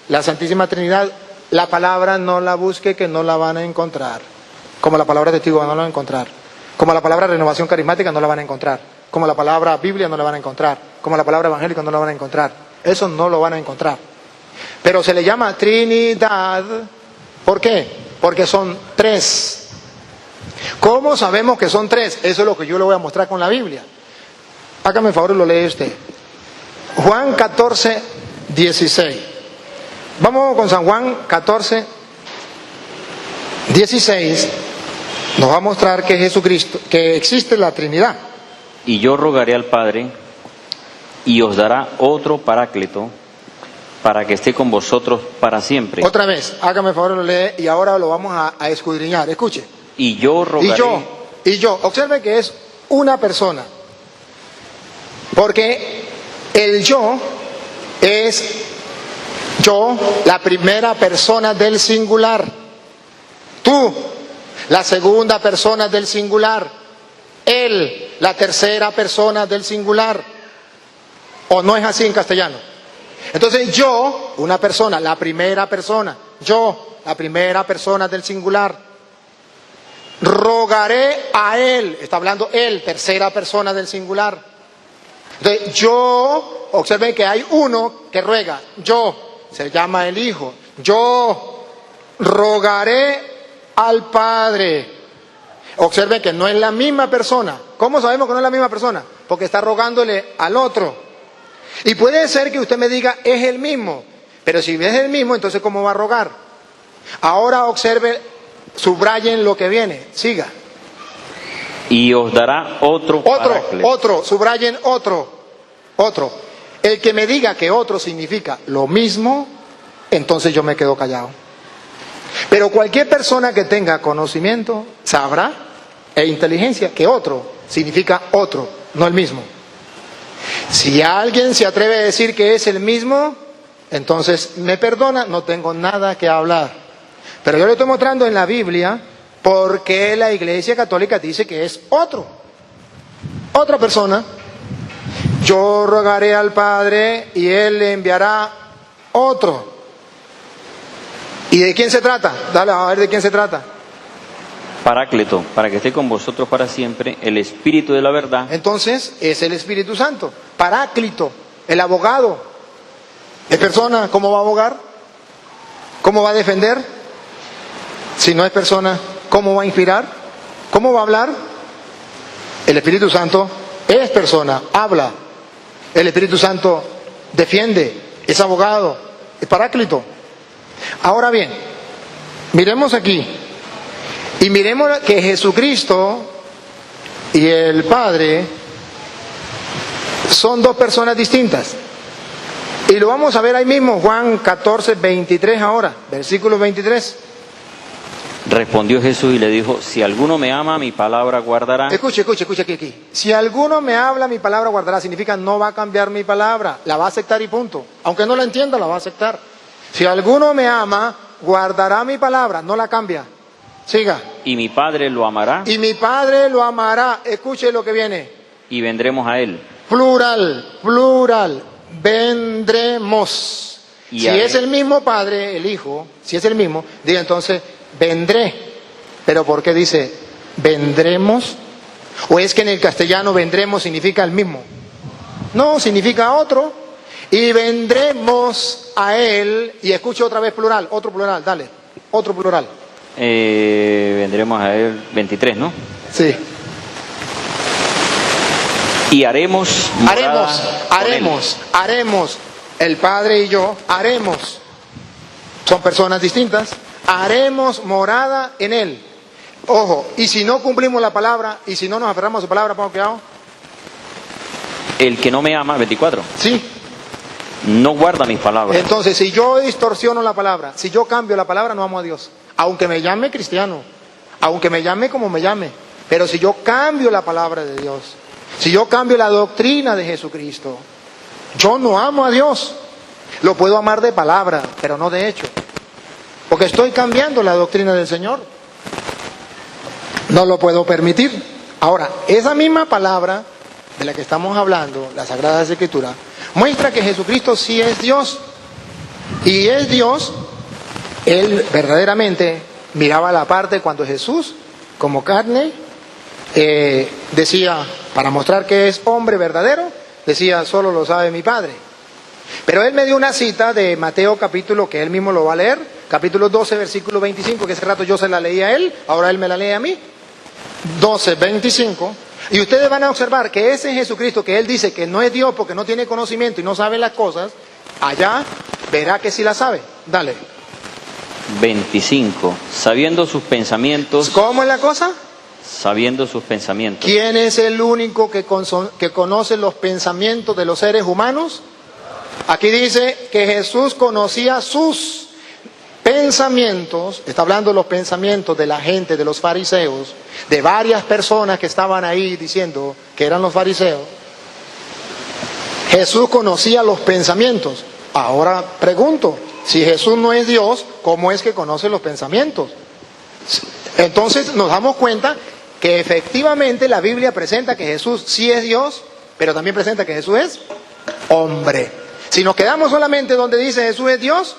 la Santísima Trinidad? La palabra no la busque, que no la van a encontrar. Como la palabra testigo no la van a encontrar. Como la palabra renovación carismática no la van a encontrar. Como la palabra Biblia no la van a encontrar. Como la palabra evangélica no la van a encontrar. Eso no lo van a encontrar. Pero se le llama Trinidad. ¿Por qué? Porque son tres. ¿Cómo sabemos que son tres? Eso es lo que yo le voy a mostrar con la Biblia. Hágame el favor y lo lee usted. Juan 14, 16. Vamos con San Juan 14, 16. Nos va a mostrar que Jesucristo, que existe la Trinidad. Y yo rogaré al Padre, y os dará otro Paráclito, para que esté con vosotros para siempre. Otra vez, hágame el favor y lo lee, y ahora lo vamos a escudriñar. Escuche. Y yo rogaré. Y yo. Observe que es una persona. Porque el yo es yo, la primera persona del singular. Tú, la segunda persona del singular. Él, la tercera persona del singular. ¿O no es así en castellano? Entonces yo, una persona, la primera persona. Yo, la primera persona del singular. Rogaré a él, está hablando él, tercera persona del singular. Entonces yo, observen que hay uno que ruega. Yo, se llama el Hijo. Yo rogaré al Padre. Observen que no es la misma persona. ¿Cómo sabemos que no es la misma persona? Porque está rogándole al otro. Y puede ser que usted me diga, es el mismo. Pero si es el mismo, entonces ¿cómo va a rogar? Ahora observe, subrayen lo que viene. Siga. Y os dará otro Paráclito. Otro, subrayen otro. El que me diga que otro significa lo mismo, entonces yo me quedo callado. Pero cualquier persona que tenga conocimiento sabrá, e inteligencia, que otro significa otro, no el mismo. Si alguien se atreve a decir que es el mismo, entonces me perdona, no tengo nada que hablar. Pero yo le estoy mostrando en la Biblia por qué la Iglesia Católica dice que es otra persona. yo rogaré al Padre y Él le enviará otro. ¿Y de quién se trata? Dale, a ver de quién se trata. Paráclito, para que esté con vosotros para siempre, el Espíritu de la verdad. Entonces es el Espíritu Santo. Paráclito, el abogado. ¿Es persona? ¿Cómo va a abogar? ¿Cómo va a defender? Si no es persona, ¿cómo va a inspirar? ¿Cómo va a hablar? El Espíritu Santo es persona, habla. El Espíritu Santo defiende, es abogado, es paráclito. Ahora bien, miremos aquí y miremos que Jesucristo y el Padre son dos personas distintas. Y lo vamos a ver ahí mismo, Juan 14, 23 ahora, versículo 23. Respondió Jesús y le dijo, si alguno me ama, mi palabra guardará. Escuche aquí. Si alguno me habla, mi palabra guardará, significa no va a cambiar mi palabra, la va a aceptar y punto. Aunque no la entienda, la va a aceptar. Si alguno me ama, guardará mi palabra, no la cambia. Siga. Y mi Padre lo amará. Y mi Padre lo amará. Escuche lo que viene. Y vendremos a él. Plural. Vendremos. Y si es el mismo Padre, el Hijo, si es el mismo, diga entonces, vendré. Pero ¿por qué dice vendremos? ¿O es que en el castellano vendremos significa el mismo? No, significa otro. Y vendremos a él. Y escuche otra vez plural, otro plural, dale, otro plural. Vendremos a él 23, ¿no? Sí. Y haremos el Padre y yo, haremos. Son personas distintas. Haremos morada en él. Ojo, y si no cumplimos la palabra, y si no nos aferramos a su palabra, ¿pongo cuidado? El que no me ama, 24. Sí. No guarda mis palabras. Entonces, si yo distorsiono la palabra, si yo cambio la palabra, no amo a Dios. Aunque me llame cristiano, aunque me llame como me llame. Pero si yo cambio la palabra de Dios, si yo cambio la doctrina de Jesucristo, yo no amo a Dios. Lo puedo amar de palabra, pero no de hecho. Porque estoy cambiando la doctrina del Señor. No lo puedo permitir. Ahora, esa misma palabra de la que estamos hablando, la Sagrada Escritura, muestra que Jesucristo sí es Dios. Y es Dios. Él verdaderamente miraba la parte cuando Jesús, como carne, decía, para mostrar que es hombre verdadero, decía, solo lo sabe mi Padre. Pero él me dio una cita de Mateo capítulo, que él mismo lo va a leer, capítulo 12, versículo 25, que ese rato yo se la leí a él, ahora él me la lee a mí. 12, 25. Y ustedes van a observar que ese Jesucristo que él dice que no es Dios porque no tiene conocimiento y no sabe las cosas, allá verá que sí la sabe. Dale. 25. Sabiendo sus pensamientos. ¿Cómo es la cosa? Sabiendo sus pensamientos. ¿Quién es el único que conoce los pensamientos de los seres humanos? Aquí dice que Jesús conocía sus pensamientos, está hablando de los pensamientos de la gente, de los fariseos, de varias personas que estaban ahí diciendo que eran los fariseos. Jesús conocía los pensamientos. Ahora pregunto, si Jesús no es Dios, ¿cómo es que conoce los pensamientos? Entonces nos damos cuenta que efectivamente la Biblia presenta que Jesús sí es Dios, pero también presenta que Jesús es hombre. Si nos quedamos solamente donde dice Jesús es Dios,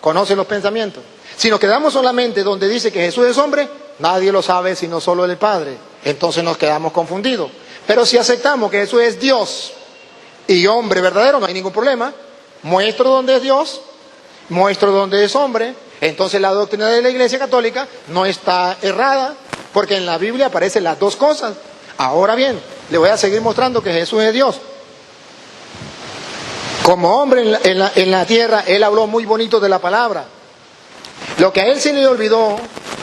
conoce los pensamientos. Si nos quedamos solamente donde dice que Jesús es hombre, nadie lo sabe sino solo el Padre. Entonces nos quedamos confundidos. Pero si aceptamos que Jesús es Dios y hombre verdadero, no hay ningún problema. Muestro dónde es Dios, muestro dónde es hombre. Entonces la doctrina de la Iglesia Católica no está errada, porque en la Biblia aparecen las dos cosas. Ahora bien, le voy a seguir mostrando que Jesús es Dios. Como hombre en la tierra, él habló muy bonito de la palabra. Lo que a él se le olvidó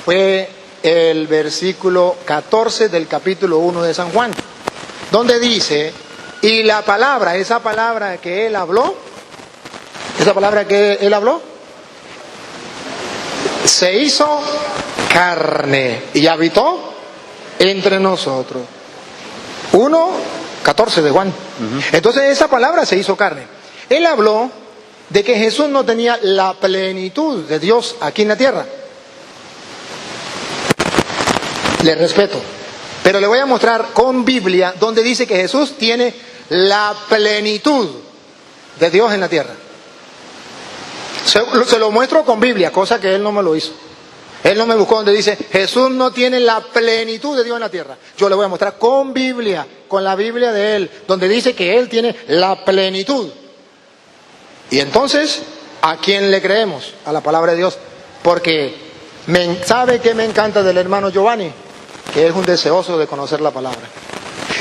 fue el versículo 14 del capítulo 1 de San Juan, donde dice, y la palabra, esa palabra que él habló, se hizo carne y habitó entre nosotros. 1:14 de Juan. Entonces esa palabra se hizo carne. Él habló de que Jesús no tenía la plenitud de Dios aquí en la tierra. Le respeto, pero le voy a mostrar con Biblia donde dice que Jesús tiene la plenitud de Dios en la tierra. Se lo muestro con Biblia, cosa que él no me lo hizo. Él no me buscó donde dice, Jesús no tiene la plenitud de Dios en la tierra. Yo le voy a mostrar con Biblia, con la Biblia de él, donde dice que él tiene la plenitud. Y entonces, ¿a quién le creemos? A la palabra de Dios. Porque ¿sabe qué me encanta del hermano Giovanni? Que es un deseoso de conocer la palabra.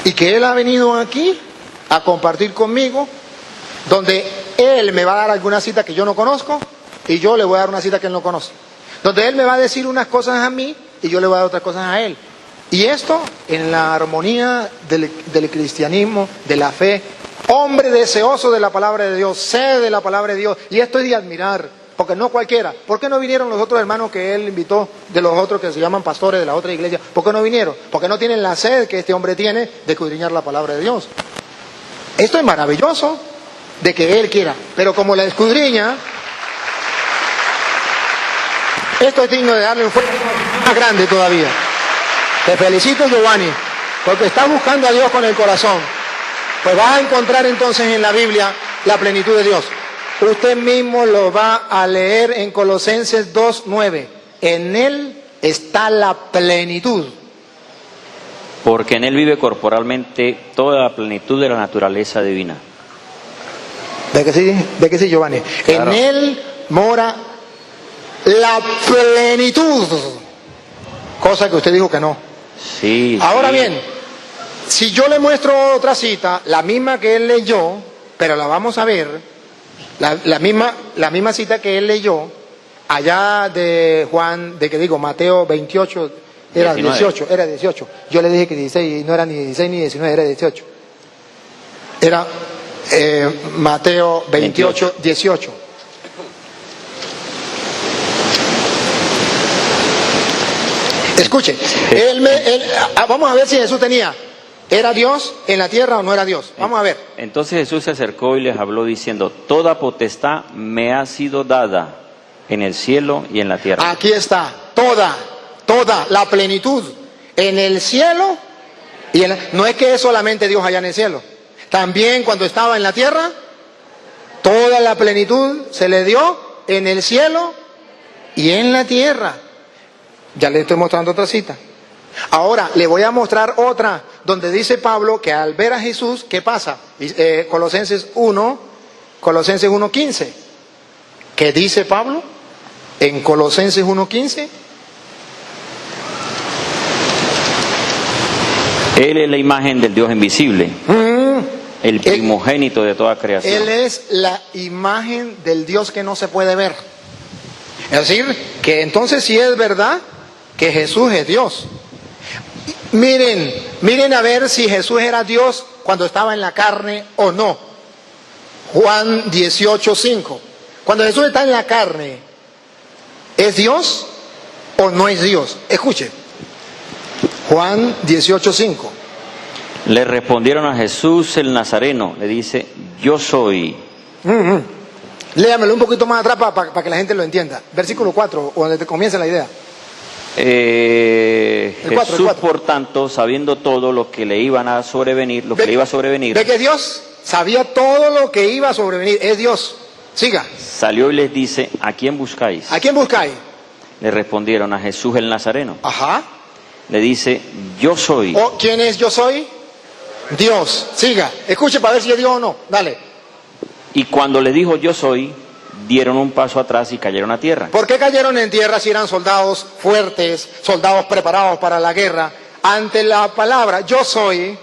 Y que él ha venido aquí a compartir conmigo, donde él me va a dar alguna cita que yo no conozco y yo le voy a dar una cita que él no conoce. Donde él me va a decir unas cosas a mí y yo le voy a dar otras cosas a él. Y esto en la armonía del cristianismo, de la fe. Hombre deseoso de la palabra de Dios, sed de la palabra de Dios. Y esto es de admirar, porque no cualquiera. ¿Por qué no vinieron los otros hermanos que él invitó, de los otros que se llaman pastores de la otra iglesia? ¿Por qué no vinieron? Porque no tienen la sed que este hombre tiene de escudriñar la palabra de Dios. Esto es maravilloso de que él quiera, pero como la escudriña, esto es digno de darle un fuego más grande todavía. Te felicito, Giovanni, porque estás buscando a Dios con el corazón. Pues vas a encontrar entonces en la Biblia la plenitud de Dios. Usted mismo lo va a leer en Colosenses 2:9. En él está la plenitud. Porque en él vive corporalmente toda la plenitud de la naturaleza divina. ¿De que sí, Giovanni? Claro. En él mora la plenitud. Cosa que usted dijo que no. Sí. Ahora sí. bien, si yo le muestro otra cita, la misma que él leyó, pero la vamos a ver, la misma cita que él leyó, allá de Mateo 28, era 18, era 18. Yo le dije que 16, y no era ni 16 ni 19, era 18. Era Mateo 28, 18. Escuche, vamos a ver si Jesús ¿era Dios en la tierra o no era Dios? Vamos a ver. Entonces Jesús se acercó y les habló diciendo, toda potestad me ha sido dada en el cielo y en la tierra. Aquí está, toda la plenitud en el cielo y no es que es solamente Dios allá en el cielo. También cuando estaba en la tierra, toda la plenitud se le dio en el cielo y en la tierra. Ya le estoy mostrando otra cita. Ahora le voy a mostrar otra donde dice Pablo que al ver a Jesús, ¿qué pasa? Colosenses 1:15. ¿Qué dice Pablo en Colosenses 1:15? Él es la imagen del Dios invisible, el primogénito de toda creación. Él es la imagen del Dios que no se puede ver. Es decir, que entonces sí es verdad que Jesús es Dios. Miren a ver si Jesús era Dios cuando estaba en la carne o no. Juan 18:5. Cuando Jesús está en la carne, ¿es Dios o no es Dios? Escuche. Juan 18:5. Le respondieron a Jesús el Nazareno, le dice, yo soy. Léamelo un poquito más atrás para que la gente lo entienda. Versículo 4, o donde te comienza la idea. Jesús, por tanto, sabiendo todo lo que le iban a sobrevenir, le iba a sobrevenir. ¿Ve que Dios sabía todo lo que iba a sobrevenir? Es Dios. Siga. Salió y les dice, ¿a quién buscáis? ¿A quién buscáis? Le respondieron a Jesús el Nazareno. Ajá. Le dice, yo soy. ¿Quién es yo soy? Dios. Siga. Escuche para ver si es Dios o no. Dale. Y cuando le dijo yo soy, dieron un paso atrás y cayeron a tierra. ¿Por qué cayeron en tierra si eran soldados fuertes, soldados preparados para la guerra? Ante la palabra yo soy,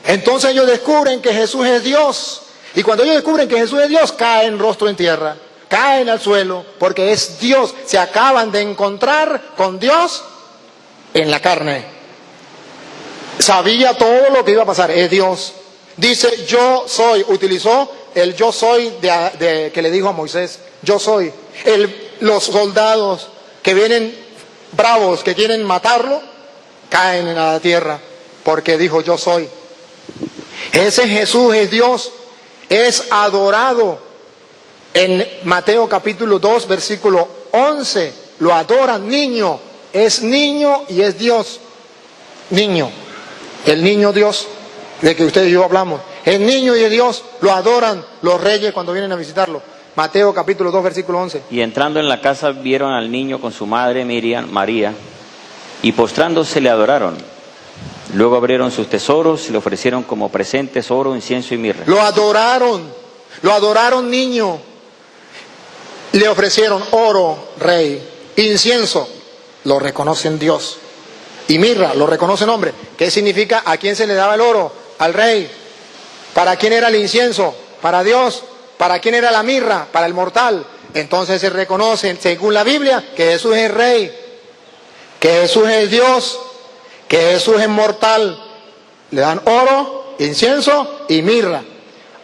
entonces ellos descubren que Jesús es Dios. Y cuando ellos descubren que Jesús es Dios, caen rostro en tierra, caen al suelo, porque es Dios. Se acaban de encontrar con Dios en la carne. Sabía todo lo que iba a pasar, es Dios. Dice yo soy, utilizó el yo soy que le dijo a Moisés, yo soy. Los soldados que vienen bravos, que quieren matarlo, caen en la tierra, porque dijo yo soy. Ese Jesús es Dios, es adorado. En Mateo capítulo 2, versículo 11, lo adoran, niño, es niño y es Dios. Niño, el niño Dios, de que usted y yo hablamos. El niño y el Dios lo adoran los reyes cuando vienen a visitarlo. Mateo capítulo 2, versículo 11. Y entrando en la casa vieron al niño con su madre Miriam, María, y postrándose le adoraron. Luego abrieron sus tesoros y le ofrecieron como presentes oro, incienso y mirra. Lo adoraron niño. Le ofrecieron oro, rey, incienso, lo reconocen Dios, y mirra, lo reconocen hombre. ¿Qué significa? ¿A quién se le daba el oro? Al rey. ¿Para quién era el incienso? Para Dios. ¿Para quién era la mirra? Para el mortal. Entonces se reconocen, según la Biblia, que Jesús es rey, que Jesús es Dios, que Jesús es mortal. Le dan oro, incienso y mirra.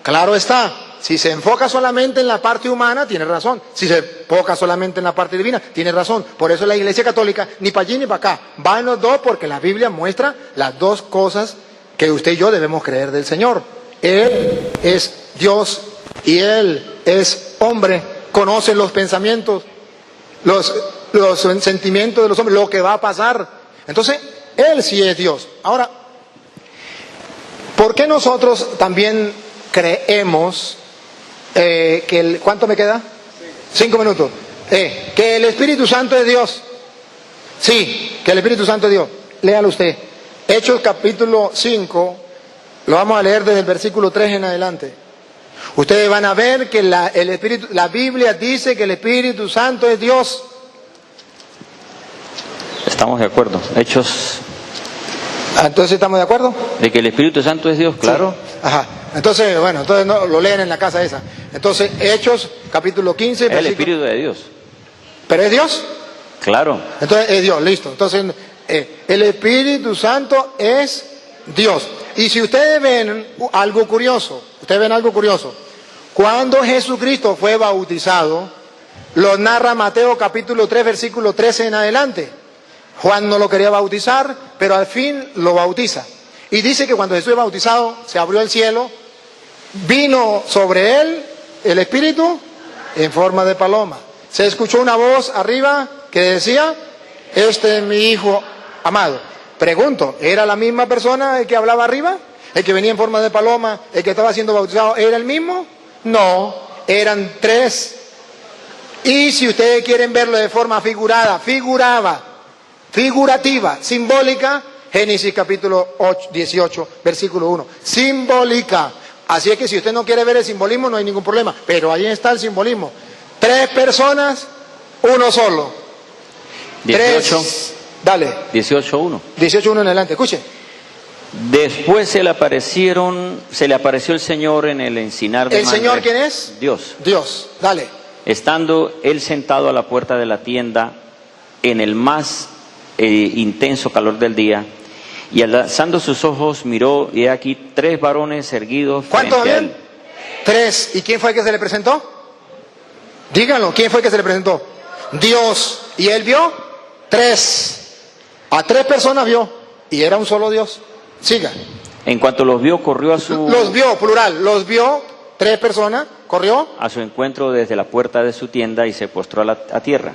Claro está, si se enfoca solamente en la parte humana, tiene razón. Si se enfoca solamente en la parte divina, tiene razón. Por eso la Iglesia Católica, ni para allí ni para acá, va en los dos, porque la Biblia muestra las dos cosas que usted y yo debemos creer del Señor. Él es Dios y Él es hombre. Conoce los pensamientos, los sentimientos de los hombres, lo que va a pasar. Entonces, Él sí es Dios. Ahora, ¿por qué nosotros también creemos ¿cuánto me queda? 5 minutos. Que el Espíritu Santo es Dios. Sí, que el Espíritu Santo es Dios. Léalo usted. Hechos capítulo 5, lo vamos a leer desde el versículo 3 en adelante. Ustedes van a ver que la Biblia dice que el Espíritu Santo es Dios. Estamos de acuerdo. Hechos. Entonces, ¿estamos de acuerdo? De que el Espíritu Santo es Dios, claro. Sí. Ajá. Entonces, bueno, entonces no, lo leen en la casa esa. Entonces, Hechos, capítulo 15. Es el Espíritu de Dios. ¿Pero es Dios? Claro. Entonces, es Dios, listo. Entonces, el Espíritu Santo es Dios. Y si ustedes ven algo curioso, cuando Jesucristo fue bautizado, lo narra Mateo capítulo 3, versículo 13 en adelante. Juan no lo quería bautizar, pero al fin lo bautiza. Y dice que cuando Jesús es bautizado, se abrió el cielo, vino sobre él el Espíritu en forma de paloma. Se escuchó una voz arriba que decía, este es mi Hijo amado. Pregunto, ¿era la misma persona el que hablaba arriba? ¿El que venía en forma de paloma, el que estaba siendo bautizado, era el mismo? No, eran 3. Y si ustedes quieren verlo de forma figurativa, simbólica, Génesis capítulo 18, versículo 1. Simbólica. Así es que si usted no quiere ver el simbolismo, no hay ningún problema. Pero ahí está el simbolismo. 3 personas, uno solo. 18. Dale. 18:1. 18:1 en adelante. Escuche. Después se le apareció el Señor en el encinar de ¿El Señor quién es? Dios. Dios. Dale. Estando él sentado a la puerta de la tienda en el más intenso calor del día, y alzando sus ojos miró, y aquí 3 varones erguidos ¿Cuántos frente a habían? él. 3. ¿Y quién fue el que se le presentó? Díganlo, ¿quién fue el que se le presentó? Dios. ¿Y él vio? 3. A 3 personas vio, y era un solo Dios. Siga. En cuanto los vio, corrió a su... Los vio, plural, los vio, 3 personas, corrió. A su encuentro desde la puerta de su tienda y se postró a tierra.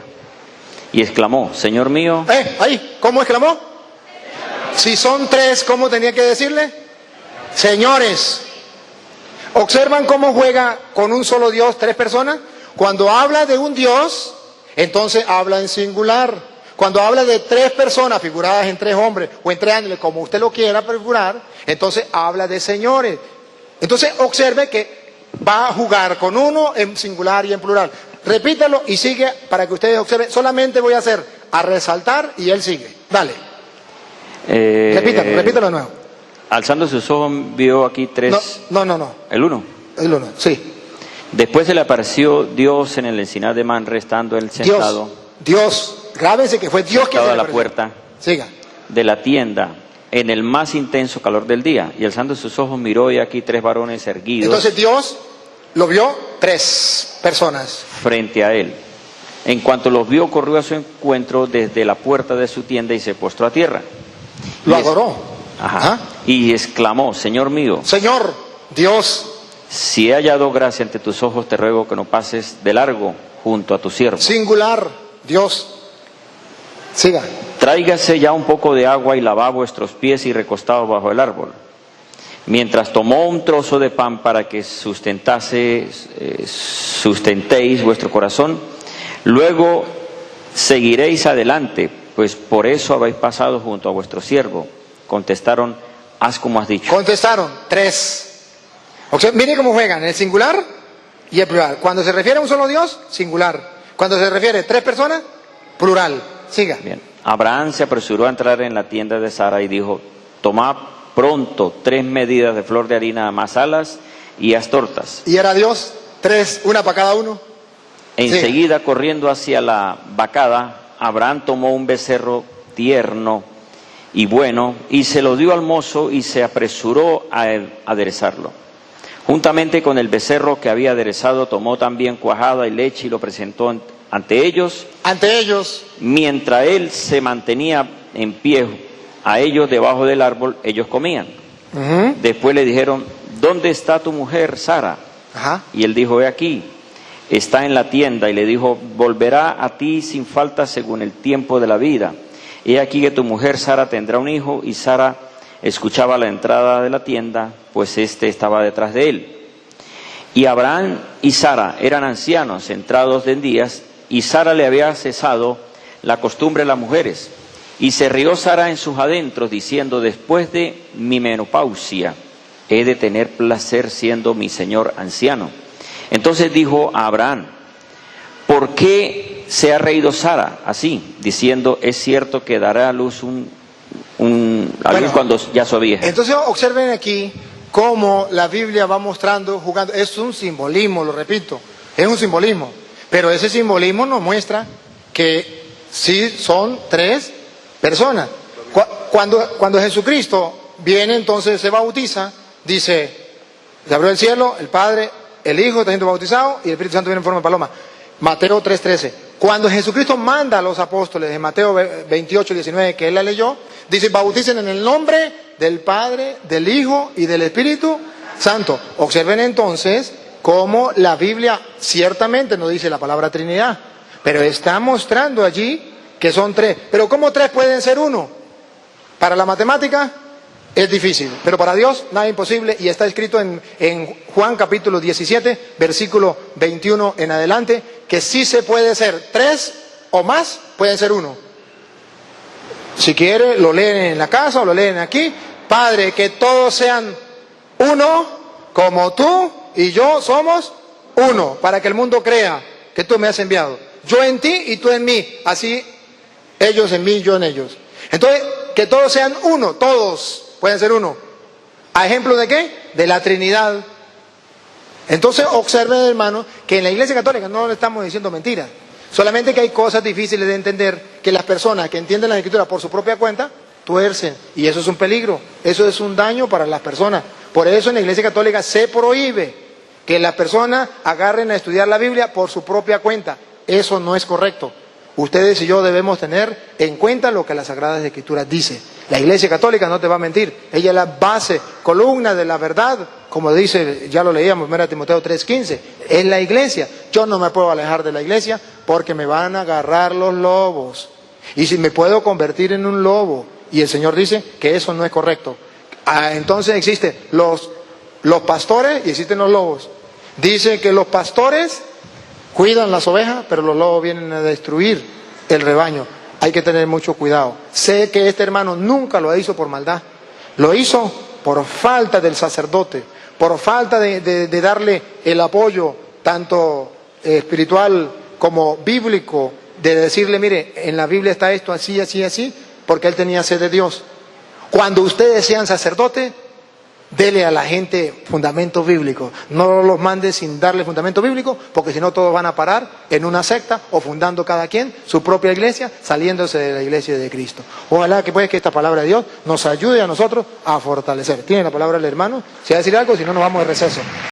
Y exclamó, Señor mío... Ahí, ¿cómo exclamó? Si son 3, ¿cómo tenía que decirle? Señores. ¿Observan cómo juega con un solo Dios 3 personas? Cuando habla de un Dios, entonces habla en singular. Cuando habla de 3 personas figuradas en 3 hombres o en 3 ángeles, como usted lo quiera figurar, entonces habla de señores. Entonces observe que va a jugar con uno en singular y en plural. Repítalo y sigue para que ustedes observen. Solamente voy a resaltar y él sigue. Dale. Repítalo de nuevo. Alzando sus ojos vio aquí 3... No. ¿El 1? El 1, sí. Después se le apareció Dios en el encinar de Manre, estando él sentado. Dios. Grábense que fue Dios quien se le a la apareció. puerta Siga. de la tienda en el más intenso calor del día, y alzando sus ojos miró, y aquí 3 varones erguidos. Entonces Dios lo vio 3 personas frente a él. En cuanto los vio, corrió a su encuentro desde la puerta de su tienda y se postró a tierra. Lo adoró. Ajá. Y exclamó, Señor mío, Señor, Dios, si he hallado gracia ante tus ojos, te ruego que no pases de largo junto a tu siervo. singular, Dios. Siga. Tráigase ya un poco de agua y lavad vuestros pies y recostados bajo el árbol. mientras tomó un trozo de pan para que sustentéis vuestro corazón, luego seguiréis adelante, pues por eso habéis pasado junto a vuestro siervo. Contestaron, haz como has dicho. Contestaron, 3. O sea, mire cómo juegan, el singular y el plural. Cuando se refiere a un solo Dios, singular. Cuando se refiere a 3 personas, plural. Siga. Bien. Abraham se apresuró a entrar en la tienda de Sara y dijo, tomad pronto 3 medidas de flor de harina amasalas y haz tortas. Y era Dios, 3, una para cada uno. Enseguida, corriendo hacia la vacada, Abraham tomó un becerro tierno y bueno y se lo dio al mozo y se apresuró a aderezarlo. Juntamente con el becerro que había aderezado, tomó también cuajada y leche y lo presentó ante ellos. Ante ellos. Mientras él se mantenía en pie a ellos debajo del árbol, ellos comían. Después le dijeron, ¿dónde está tu mujer Sara? Y él dijo, he aquí, está en la tienda. Y le dijo, volverá a ti sin falta según el tiempo de la vida. He aquí que tu mujer Sara tendrá un hijo. Y Sara escuchaba la entrada de la tienda, pues éste estaba detrás de él. Y Abraham y Sara eran ancianos, entrados en días, y Sara le había cesado la costumbre de las mujeres. Y se rió Sara en sus adentros, diciendo, después de mi menopausia, he de tener placer siendo mi señor anciano. Entonces dijo a Abraham, ¿por qué se ha reído Sara así? Diciendo, es cierto que dará a luz alguien cuando ya sea vieja. Entonces observen aquí cómo la Biblia va mostrando, jugando. Es un simbolismo, lo repito, es un simbolismo. Pero ese simbolismo nos muestra que sí son 3 personas. Cuando Jesucristo viene, entonces se bautiza, dice, se abrió el cielo, el Padre, el Hijo está siendo bautizado y el Espíritu Santo viene en forma de paloma. Mateo 3:13. Cuando Jesucristo manda a los apóstoles en Mateo 28:19, que él la leyó, dice, bauticen en el nombre del Padre, del Hijo y del Espíritu Santo. Observen entonces cómo la Biblia ciertamente no dice la palabra Trinidad, pero está mostrando allí que son 3. Pero ¿cómo 3 pueden ser 1? Para la matemática es difícil, pero para Dios nada imposible, y está escrito en Juan capítulo 17, versículo 21 en adelante, que sí se puede ser 3 o más, pueden ser 1. Si quiere, lo leen en la casa o lo leen aquí. Padre, que todos sean 1, como tú y yo somos 1, para que el mundo crea que tú me has enviado. Yo en ti y tú en mí, así ellos en mí, yo en ellos. Entonces, que todos sean 1, todos pueden ser 1. ¿A ejemplo de qué? De la Trinidad. Entonces, observen, hermanos, que en la Iglesia Católica no le estamos diciendo mentiras. Solamente que hay cosas difíciles de entender, que las personas que entienden la Escritura por su propia cuenta, tuercen. Y eso es un peligro, eso es un daño para las personas. Por eso en la Iglesia Católica se prohíbe que las personas agarren a estudiar la Biblia por su propia cuenta. Eso no es correcto. Ustedes y yo debemos tener en cuenta lo que las Sagradas Escrituras dice. La Iglesia Católica no te va a mentir. Ella es la base, columna de la verdad, como dice, ya lo leíamos, 1 Timoteo 3:15. Es la Iglesia. Yo no me puedo alejar de la Iglesia porque me van a agarrar los lobos. Y si me puedo convertir en un lobo, y el Señor dice que eso no es correcto. Entonces existen los pastores y existen los lobos. Dice que los pastores cuidan las ovejas, pero los lobos vienen a destruir el rebaño. Hay que tener mucho cuidado. Sé que este hermano nunca lo hizo por maldad. Lo hizo por falta del sacerdote, por falta de darle el apoyo, tanto espiritual como bíblico, de decirle, mire, en la Biblia está esto así, así, así, porque él tenía sed de Dios. Cuando ustedes sean sacerdotes, dele a la gente fundamento bíblico. No los mande sin darle fundamento bíblico, porque si no todos van a parar en una secta o fundando cada quien su propia iglesia, saliéndose de la iglesia de Cristo. Ojalá que pues que esta palabra de Dios nos ayude a nosotros a fortalecer. ¿Tiene la palabra el hermano? Si va a decir algo, si no nos vamos de receso.